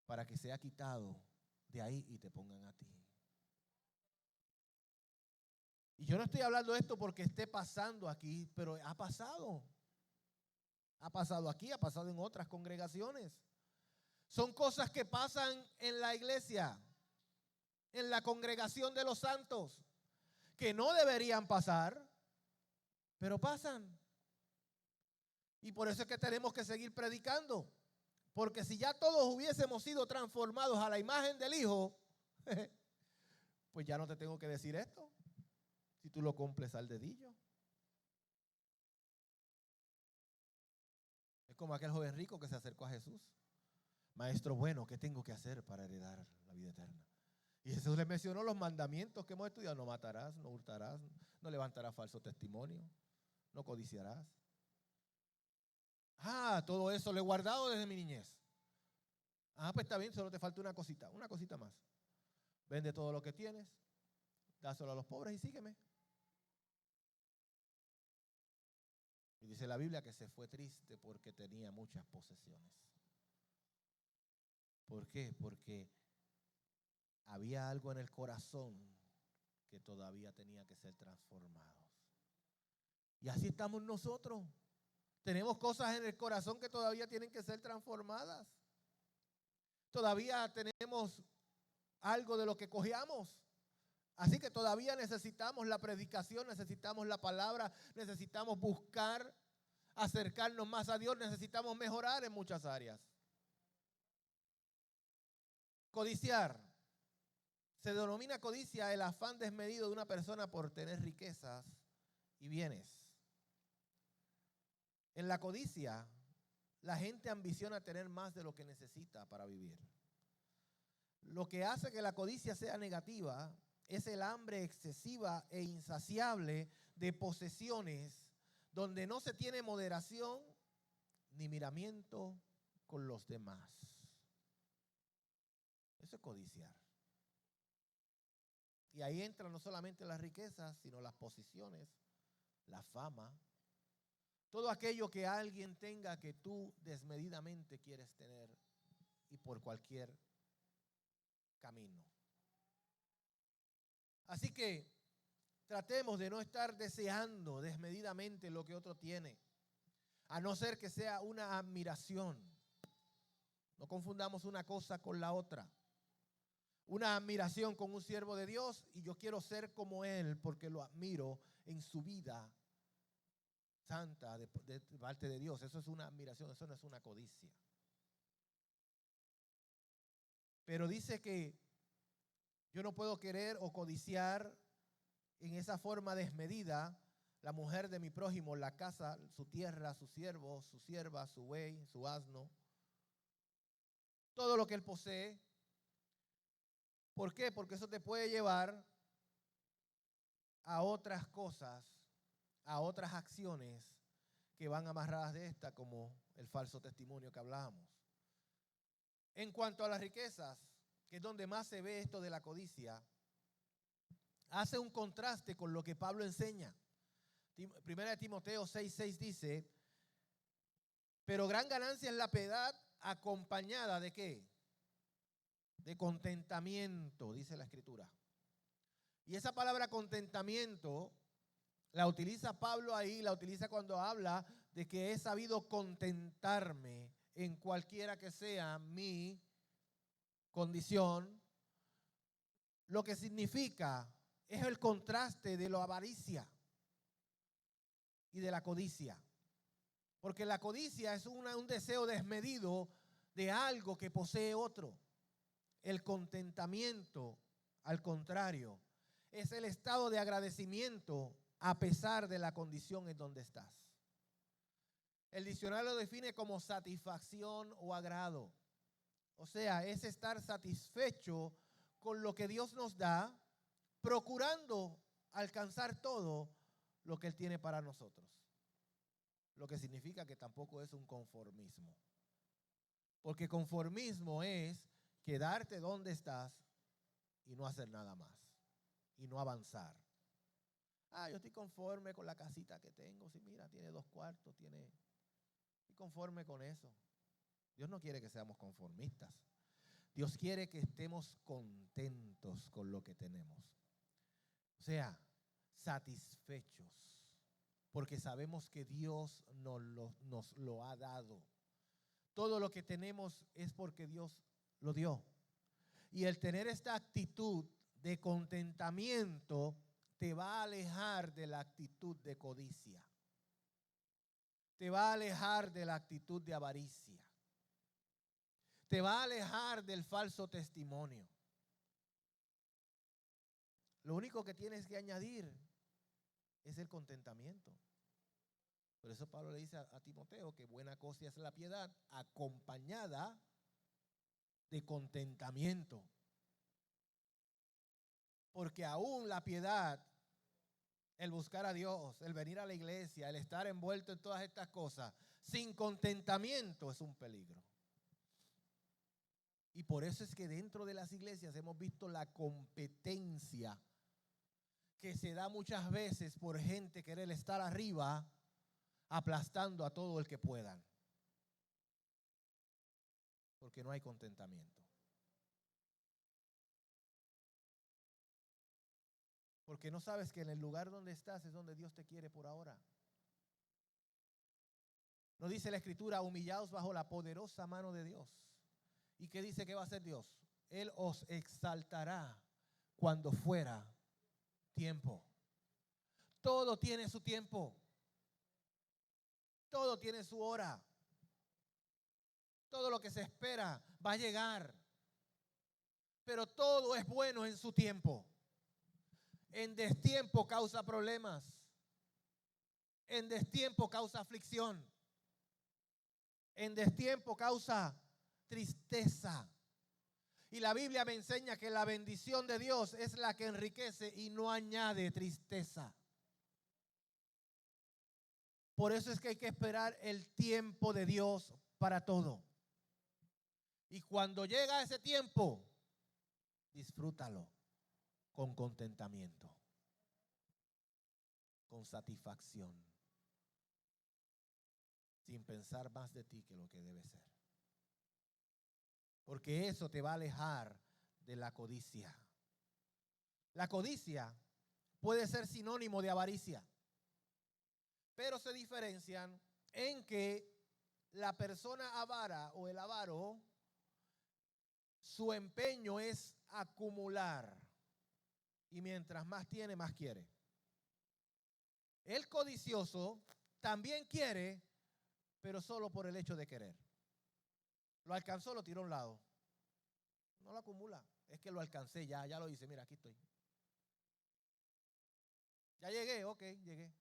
para que sea quitado de ahí y te pongan a ti. Y yo no estoy hablando de esto porque esté pasando aquí, pero ha pasado. Ha pasado aquí, ha pasado en otras congregaciones. Son cosas que pasan en la iglesia, en la congregación de los santos, que no deberían pasar, pero pasan. Y por eso es que tenemos que seguir predicando. Porque si ya todos hubiésemos sido transformados a la imagen del Hijo, pues ya no te tengo que decir esto. Si tú lo cumples al dedillo. Es como aquel joven rico que se acercó a Jesús. Maestro bueno, ¿qué tengo que hacer para heredar la vida eterna? Y Jesús le mencionó los mandamientos que hemos estudiado. No matarás, no hurtarás, no levantarás falso testimonio, no codiciarás. Todo eso lo he guardado desde mi niñez. Pues está bien, solo te falta una cosita más. Vende todo lo que tienes, dáselo a los pobres y sígueme. Y dice la Biblia que se fue triste porque tenía muchas posesiones. ¿Por qué? Porque había algo en el corazón que todavía tenía que ser transformado. Y así estamos nosotros. Tenemos cosas en el corazón que todavía tienen que ser transformadas. Todavía tenemos algo de lo que cojeamos. Así que todavía necesitamos la predicación, necesitamos la palabra, necesitamos buscar, acercarnos más a Dios, necesitamos mejorar en muchas áreas. Codiciar. Se denomina codicia el afán desmedido de una persona por tener riquezas y bienes. En la codicia, la gente ambiciona tener más de lo que necesita para vivir. Lo que hace que la codicia sea negativa es el hambre excesiva e insaciable de posesiones donde no se tiene moderación ni miramiento con los demás. Eso es codiciar. Y ahí entran no solamente las riquezas, sino las posiciones, la fama, todo aquello que alguien tenga que tú desmedidamente quieres tener y por cualquier camino. Así que tratemos de no estar deseando desmedidamente lo que otro tiene, a no ser que sea una admiración. No confundamos una cosa con la otra. Una admiración con un siervo de Dios y yo quiero ser como él porque lo admiro en su vida santa de parte de Dios. Eso es una admiración, eso no es una codicia. Pero dice que yo no puedo querer o codiciar en esa forma desmedida la mujer de mi prójimo, la casa, su tierra, su siervo, su sierva, su buey, su asno, todo lo que él posee. ¿Por qué? Porque eso te puede llevar a otras cosas, a otras acciones que van amarradas de esta, como el falso testimonio que hablábamos. En cuanto a las riquezas, que es donde más se ve esto de la codicia, hace un contraste con lo que Pablo enseña. Primera de Timoteo 6:6 dice, pero gran ganancia es la piedad acompañada de ¿qué? De contentamiento, dice la Escritura. Y esa palabra contentamiento La utiliza Pablo ahí, la utiliza cuando habla de que he sabido contentarme en cualquiera que sea mi condición. Lo que significa es el contraste de la avaricia y de la codicia. Porque la codicia es un deseo desmedido de algo que posee otro. El contentamiento, al contrario, es el estado de agradecimiento a pesar de la condición en donde estás. El diccionario lo define como satisfacción o agrado. O sea, es estar satisfecho con lo que Dios nos da, procurando alcanzar todo lo que Él tiene para nosotros. Lo que significa que tampoco es un conformismo. Porque conformismo es quedarte donde estás y no hacer nada más. Y no avanzar. Yo estoy conforme con la casita que tengo. Sí, mira, tiene 2 cuartos, estoy conforme con eso. Dios no quiere que seamos conformistas. Dios quiere que estemos contentos con lo que tenemos. O sea, satisfechos. Porque sabemos que Dios nos lo ha dado. Todo lo que tenemos es porque Dios lo dio. Y el tener esta actitud de contentamiento te va a alejar de la actitud de codicia. Te va a alejar de la actitud de avaricia. Te va a alejar del falso testimonio. Lo único que tienes que añadir es el contentamiento. Por eso Pablo le dice a Timoteo que buena cosa es la piedad acompañada de contentamiento. Porque aún la piedad, el buscar a Dios, el venir a la iglesia, el estar envuelto en todas estas cosas, sin contentamiento es un peligro. Y por eso es que dentro de las iglesias hemos visto la competencia que se da muchas veces por gente querer estar arriba, aplastando a todo el que puedan. Porque no hay contentamiento. Porque no sabes que en el lugar donde estás es donde Dios te quiere por ahora. Nos dice la Escritura, humillaos bajo la poderosa mano de Dios. ¿Y qué dice que va a hacer Dios? Él os exaltará cuando fuera tiempo. Todo tiene su tiempo. Todo tiene su hora. Todo lo que se espera va a llegar. Pero todo es bueno en su tiempo. En destiempo causa problemas. En destiempo causa aflicción. En destiempo causa tristeza. Y la Biblia me enseña que la bendición de Dios es la que enriquece y no añade tristeza. Por eso es que hay que esperar el tiempo de Dios para todo. Y cuando llega ese tiempo, disfrútalo con contentamiento, con satisfacción, sin pensar más de ti que lo que debe ser. Porque eso te va a alejar de la codicia. La codicia puede ser sinónimo de avaricia, pero se diferencian en que la persona avara o el avaro, su empeño es acumular. Y mientras más tiene, más quiere. El codicioso también quiere, pero solo por el hecho de querer. Lo alcanzó, lo tiró a un lado. No lo acumula. Es que lo alcancé ya lo hice. Mira, aquí estoy. Ya llegué, ok, llegué.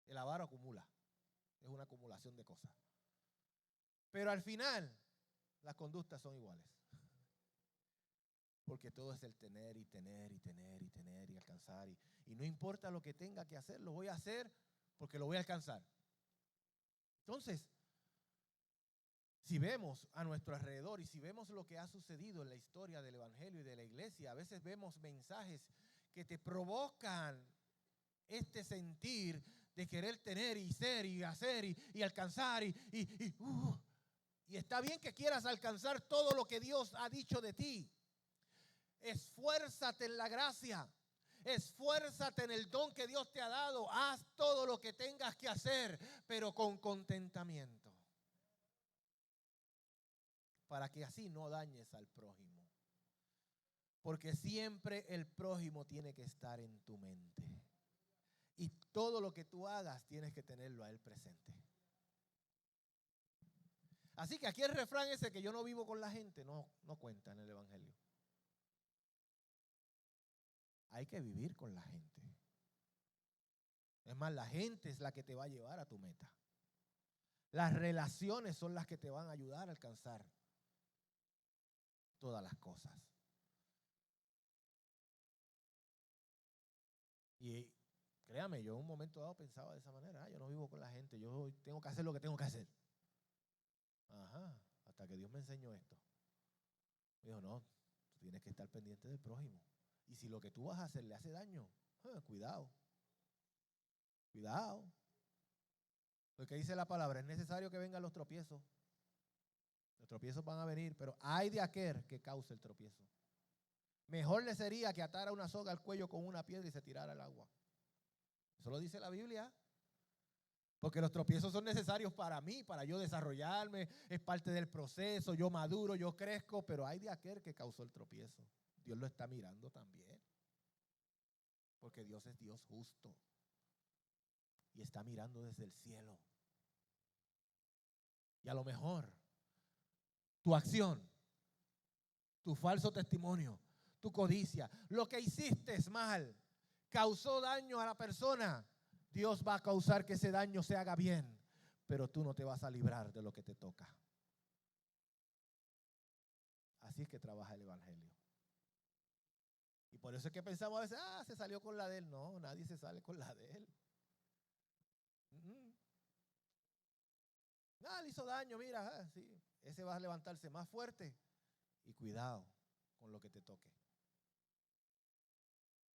El avaro acumula. Es una acumulación de cosas. Pero al final, las conductas son iguales. Porque todo es el tener y tener y tener y tener y alcanzar. Y no importa lo que tenga que hacer, lo voy a hacer porque lo voy a alcanzar. Entonces, si vemos a nuestro alrededor y si vemos lo que ha sucedido en la historia del Evangelio y de la iglesia, a veces vemos mensajes que te provocan este sentir de querer tener y ser y hacer y alcanzar y está bien que quieras alcanzar todo lo que Dios ha dicho de ti. Esfuérzate en la gracia. Esfuérzate en el don que Dios te ha dado. Haz todo lo que tengas que hacer, pero con contentamiento. Para que así no dañes al prójimo. Porque siempre el prójimo tiene que estar en tu mente. Y todo lo que tú hagas tienes que tenerlo a él presente. Así que aquí el refrán ese que yo no vivo con la gente no cuenta en el evangelio. Hay que vivir con la gente. Es más, la gente es la que te va a llevar a tu meta. Las relaciones son las que te van a ayudar a alcanzar todas las cosas. Y créame, yo en un momento dado pensaba de esa manera. Yo no vivo con la gente, yo tengo que hacer lo que tengo que hacer. Ajá, hasta que Dios me enseñó esto. Me dijo, no, tú tienes que estar pendiente del prójimo. Y si lo que tú vas a hacer le hace daño, cuidado. Cuidado. Porque dice la palabra, es necesario que vengan los tropiezos. Los tropiezos van a venir, pero hay de aquel que cause el tropiezo. Mejor le sería que atara una soga al cuello con una piedra y se tirara al agua. Eso lo dice la Biblia. Porque los tropiezos son necesarios para mí, para yo desarrollarme, es parte del proceso, yo maduro, yo crezco, pero hay de aquel que causó el tropiezo. Dios lo está mirando también. Porque Dios es Dios justo. Y está mirando desde el cielo. Y a lo mejor tu acción, tu falso testimonio, tu codicia, lo que hiciste es mal, causó daño a la persona. Dios va a causar que ese daño se haga bien, pero tú no te vas a librar de lo que te toca. Así es que trabaja el evangelio. Y por eso es que pensamos a veces, se salió con la de él. No, nadie se sale con la de él. Le hizo daño, mira, sí. Ese va a levantarse más fuerte. Y cuidado con lo que te toque.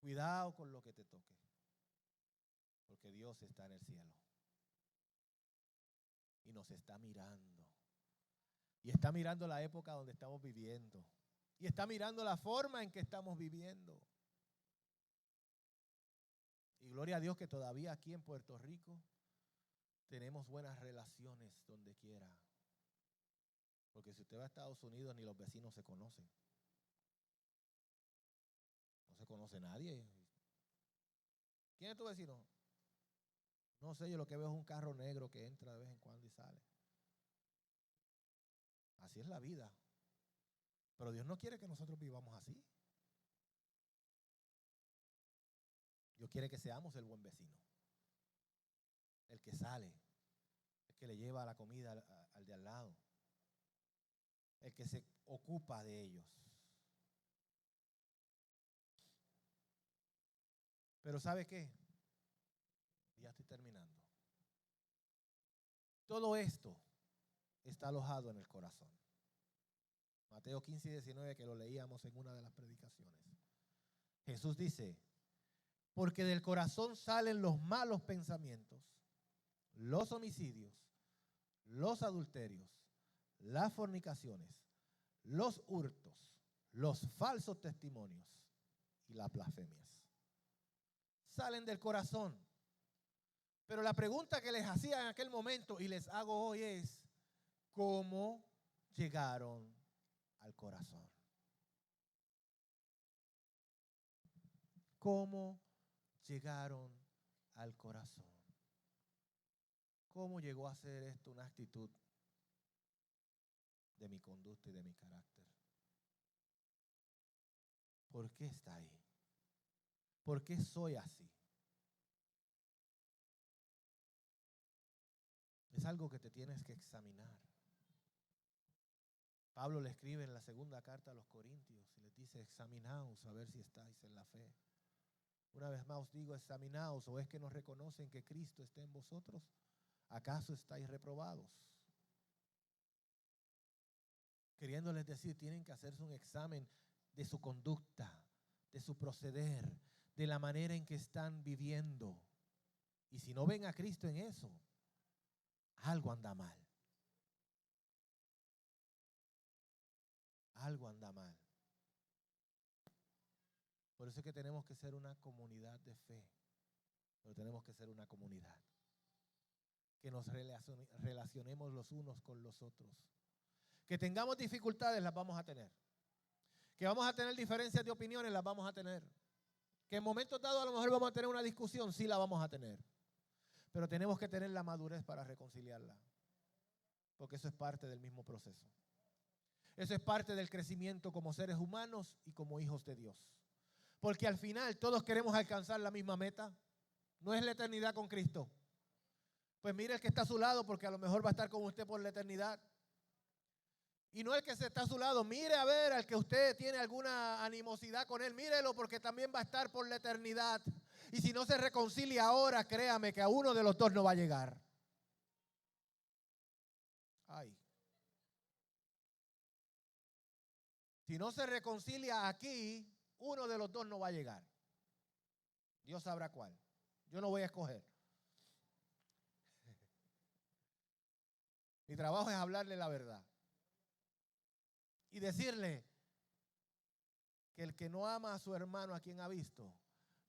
Cuidado con lo que te toque. Porque Dios está en el cielo. Y nos está mirando. Y está mirando la época donde estamos viviendo. Y está mirando la forma en que estamos viviendo. Y gloria a Dios que todavía aquí en Puerto Rico tenemos buenas relaciones donde quiera. Porque si usted va a Estados Unidos, ni los vecinos se conocen. No se conoce nadie. ¿Quién es tu vecino? No sé, yo lo que veo es un carro negro que entra de vez en cuando y sale. Así es la vida. Pero Dios no quiere que nosotros vivamos así. Dios quiere que seamos el buen vecino. El que sale. El que le lleva la comida al de al lado. El que se ocupa de ellos. Pero ¿sabe qué? Ya estoy terminando. Todo esto está alojado en el corazón. Mateo 15 y 19, que lo leíamos en una de las predicaciones. Jesús dice, porque del corazón salen los malos pensamientos, los homicidios, los adulterios, las fornicaciones, los hurtos, los falsos testimonios y las blasfemias. Salen del corazón. Pero la pregunta que les hacía en aquel momento y les hago hoy es, ¿cómo llegaron al corazón? ¿Cómo llegaron al corazón? ¿Cómo llegó a ser esto una actitud de mi conducta y de mi carácter? ¿Por qué está ahí? ¿Por qué soy así? Es algo que te tienes que examinar. Pablo le escribe en la segunda carta a los Corintios y les dice, examinaos a ver si estáis en la fe. Una vez más os digo, examinaos, o es que no reconocen que Cristo está en vosotros. ¿Acaso estáis reprobados? Queriéndoles decir, tienen que hacerse un examen de su conducta, de su proceder, de la manera en que están viviendo. Y si no ven a Cristo en eso, algo anda mal. Algo anda mal. Por eso es que tenemos que ser una comunidad de fe. Pero tenemos que ser una comunidad. Que nos relacionemos los unos con los otros. Que tengamos dificultades, las vamos a tener. Que vamos a tener diferencias de opiniones, las vamos a tener. Que en momentos dados a lo mejor vamos a tener una discusión, sí la vamos a tener. Pero tenemos que tener la madurez para reconciliarla. Porque eso es parte del mismo proceso. Eso es parte del crecimiento como seres humanos y como hijos de Dios. Porque al final todos queremos alcanzar la misma meta. No es la eternidad con Cristo. Pues mire el que está a su lado, porque a lo mejor va a estar con usted por la eternidad. Y no el que se está a su lado, mire a ver al que usted tiene alguna animosidad con él, mírelo porque también va a estar por la eternidad. Y si no se reconcilia ahora, créame que a uno de los dos no va a llegar. Ay. Si no se reconcilia aquí, uno de los dos no va a llegar. Dios sabrá cuál. Yo no voy a escoger. Mi trabajo es hablarle la verdad. Y decirle que el que no ama a su hermano a quien ha visto,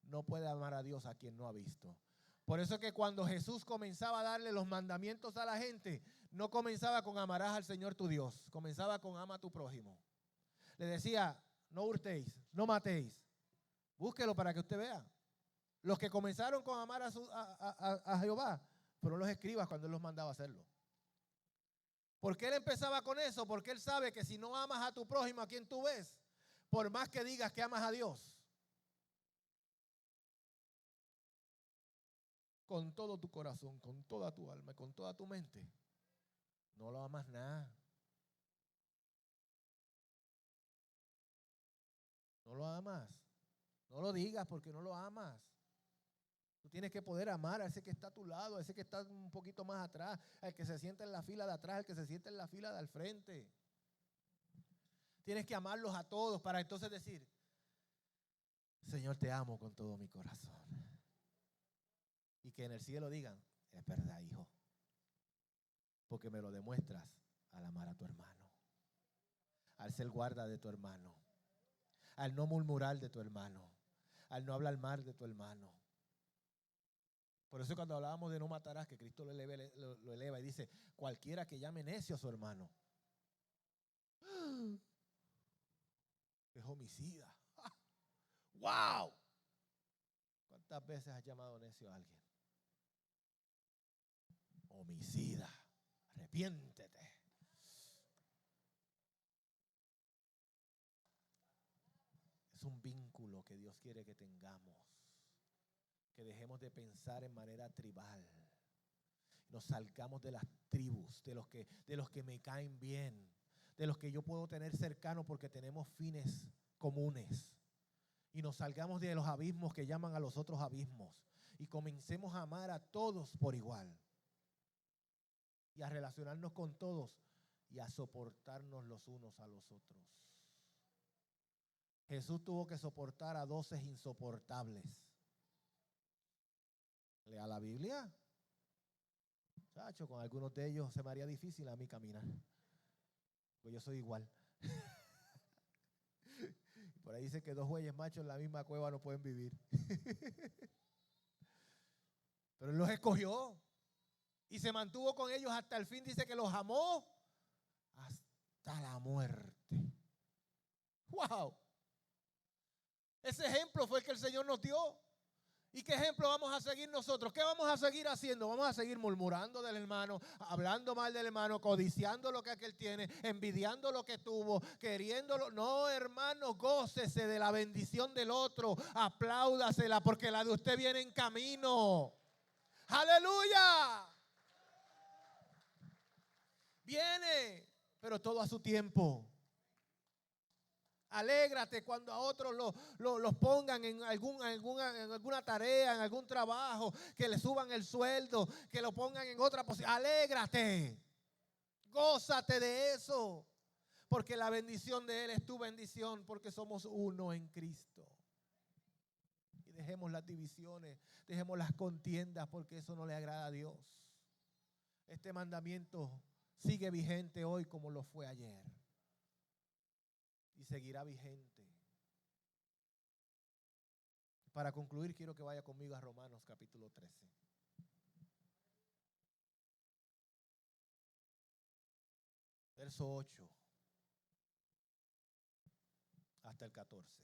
no puede amar a Dios a quien no ha visto. Por eso es que cuando Jesús comenzaba a darle los mandamientos a la gente, no comenzaba con amarás al Señor tu Dios, comenzaba con ama a tu prójimo. Le decía, no hurtéis, no matéis. Búsquelo para que usted vea. Los que comenzaron con amar a Jehová fueron los escribas cuando él los mandaba a hacerlo. ¿Por qué él empezaba con eso? Porque él sabe que si no amas a tu prójimo, a quien tú ves, por más que digas que amas a Dios, con todo tu corazón, con toda tu alma, con toda tu mente, no lo amas nada. No lo amas. No lo digas porque no lo amas. Tú tienes que poder amar a ese que está a tu lado, a ese que está un poquito más atrás, al que se sienta en la fila de atrás, al que se sienta en la fila de al frente. Tienes que amarlos a todos para entonces decir, Señor, te amo con todo mi corazón. Y que en el cielo digan, es verdad, hijo, porque me lo demuestras al amar a tu hermano, al ser guarda de tu hermano, al no murmurar de tu hermano, al no hablar mal de tu hermano. Por eso cuando hablábamos de no matarás, que Cristo lo eleva y dice, cualquiera que llame necio a su hermano, es homicida. ¡Wow! ¿Cuántas veces has llamado necio a alguien? Homicida, arrepiéntete. Es un vínculo que Dios quiere que tengamos. Que dejemos de pensar en manera tribal. Nos salgamos de las tribus, de los que me caen bien, de los que yo puedo tener cercano porque tenemos fines comunes. Y nos salgamos de los abismos que llaman a los otros abismos. Y comencemos a amar a todos por igual. Y a relacionarnos con todos y a soportarnos los unos a los otros. Jesús tuvo que soportar a 12 insoportables. Lea la Biblia. Chacho, con algunos de ellos se me haría difícil a mí caminar. Pues yo soy igual. Por ahí dice que 2 bueyes machos en la misma cueva no pueden vivir. Pero Él los escogió. Y se mantuvo con ellos hasta el fin. Dice que los amó hasta la muerte. ¡Wow! Ese ejemplo fue el que el Señor nos dio. ¿Y qué ejemplo vamos a seguir nosotros? ¿Qué vamos a seguir haciendo? Vamos a seguir murmurando del hermano, hablando mal del hermano, codiciando lo que aquel tiene, envidiando lo que tuvo, queriéndolo. No, hermano, gócese de la bendición del otro, apláudasela porque la de usted viene en camino. ¡Aleluya! Viene, pero todo a su tiempo. Alégrate cuando a otros los pongan en alguna tarea, en algún trabajo, que le suban el sueldo, que lo pongan en otra posición. Alégrate, gózate de eso, porque la bendición de Él es tu bendición, porque somos uno en Cristo. Y dejemos las divisiones, dejemos las contiendas, porque eso no le agrada a Dios. Este mandamiento sigue vigente hoy como lo fue ayer. Y seguirá vigente. Para concluir, quiero que vaya conmigo a Romanos capítulo 13. Verso 8 hasta el 14.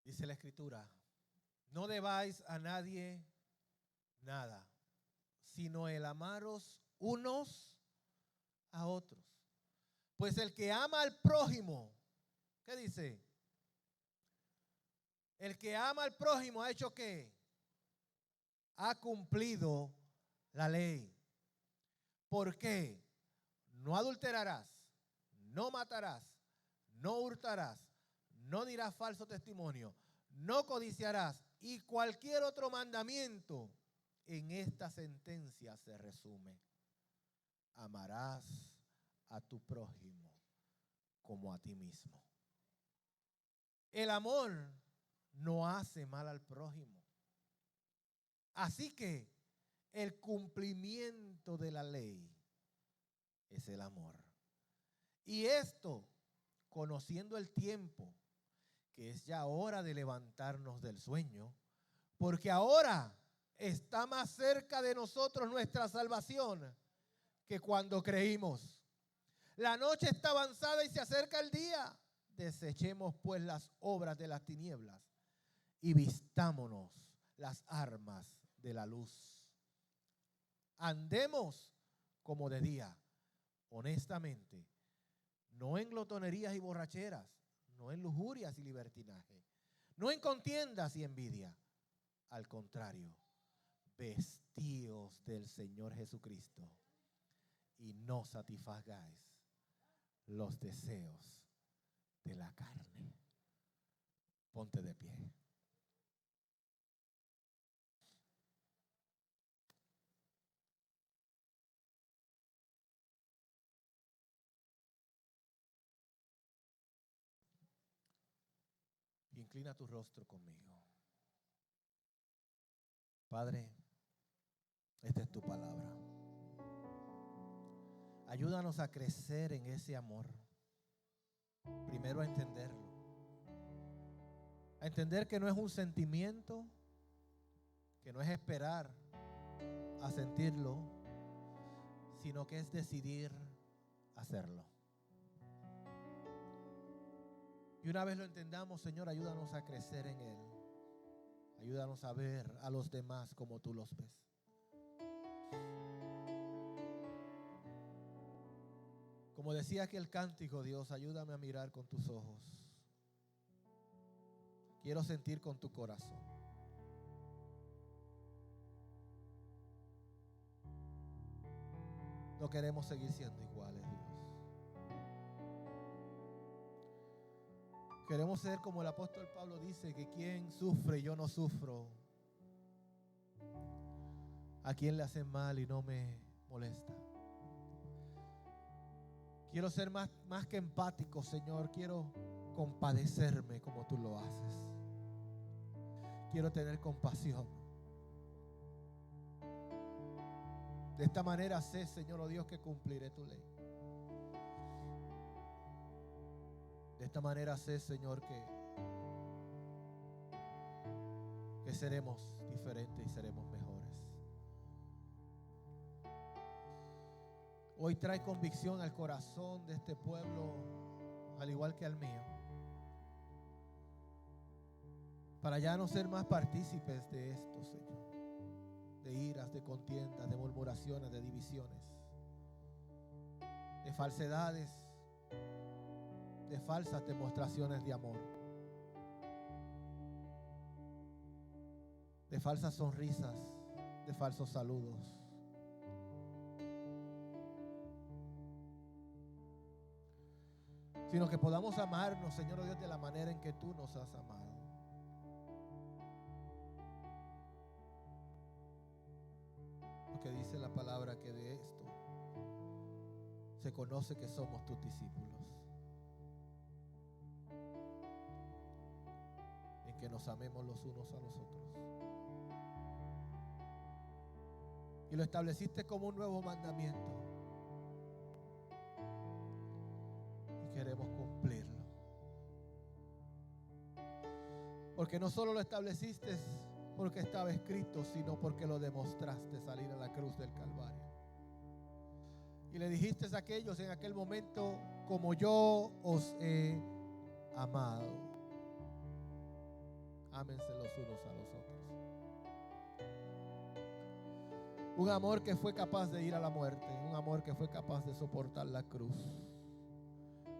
Dice la Escritura: no debáis a nadie nada, sino el amaros unos a otros. Pues el que ama al prójimo, ¿qué dice? El que ama al prójimo ha hecho ¿qué? Ha cumplido la ley. ¿Por qué? No adulterarás, no matarás, no hurtarás, no dirás falso testimonio, no codiciarás, y cualquier otro mandamiento en esta sentencia se resume: amarás a tu prójimo como a ti mismo. El amor no hace mal al prójimo. Así que el cumplimiento de la ley es el amor. Y esto, conociendo el tiempo, que es ya hora de levantarnos del sueño, porque ahora está más cerca de nosotros nuestra salvación que cuando creímos. La noche está avanzada y se acerca el día. Desechemos pues las obras de las tinieblas y vistámonos las armas de la luz. Andemos como de día, honestamente, no en glotonerías y borracheras, no en lujurias y libertinaje, no en contiendas y envidia. Al contrario, vestíos del Señor Jesucristo y no satisfagáis los deseos de la carne. Ponte de pie. Inclina tu rostro conmigo. Padre, esta es tu palabra. Ayúdanos a crecer en ese amor. Primero a entenderlo. A entender que no es un sentimiento, que no es esperar a sentirlo, sino que es decidir hacerlo. Y una vez lo entendamos, Señor, ayúdanos a crecer en Él. Ayúdanos a ver a los demás como tú los ves. Como decía aquel cántico, Dios, ayúdame a mirar con tus ojos. Quiero sentir con tu corazón. No queremos seguir siendo iguales, Dios. Queremos ser como el apóstol Pablo dice, que quien sufre y yo no sufro, a quien le hacen mal y no me molesta. Quiero ser más que empático, Señor. Quiero compadecerme como tú lo haces. Quiero tener compasión. De esta manera sé, Señor, oh Dios, que cumpliré tu ley. De esta manera sé, Señor, que seremos diferentes y seremos mejores. Hoy trae convicción al corazón de este pueblo, al igual que al mío, para ya no ser más partícipes de esto, Señor, de iras, de contiendas, de murmuraciones, de divisiones, de falsedades, de falsas demostraciones de amor, de falsas sonrisas, de falsos saludos. Sino que podamos amarnos, Señor Dios, de la manera en que tú nos has amado. Porque dice la palabra que de esto se conoce que somos tus discípulos. En que nos amemos los unos a los otros. Y lo estableciste como un nuevo mandamiento. Y queremos cumplirlo. Porque no solo lo estableciste porque estaba escrito, sino porque lo demostraste salir a la cruz del Calvario. Y le dijiste a aquellos en aquel momento: como yo os he amado, ámense los unos a los otros. Un amor que fue capaz de ir a la muerte, un amor que fue capaz de soportar la cruz,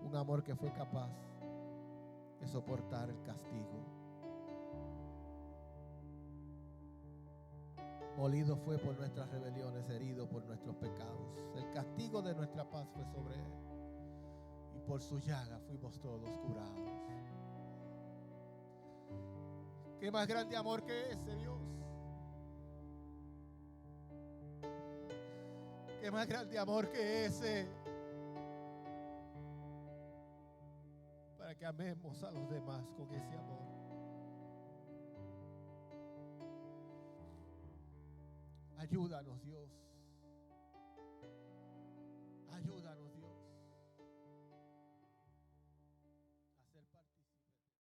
un amor que fue capaz de soportar el castigo. Molido fue por nuestras rebeliones, herido por nuestros pecados. El castigo de nuestra paz fue sobre él, y por su llaga fuimos todos curados. ¿Qué más grande amor que ese, Dios? ¿Qué más grande amor que ese? Para que amemos a los demás con ese amor. Ayúdanos, Dios. Ayúdanos, Dios.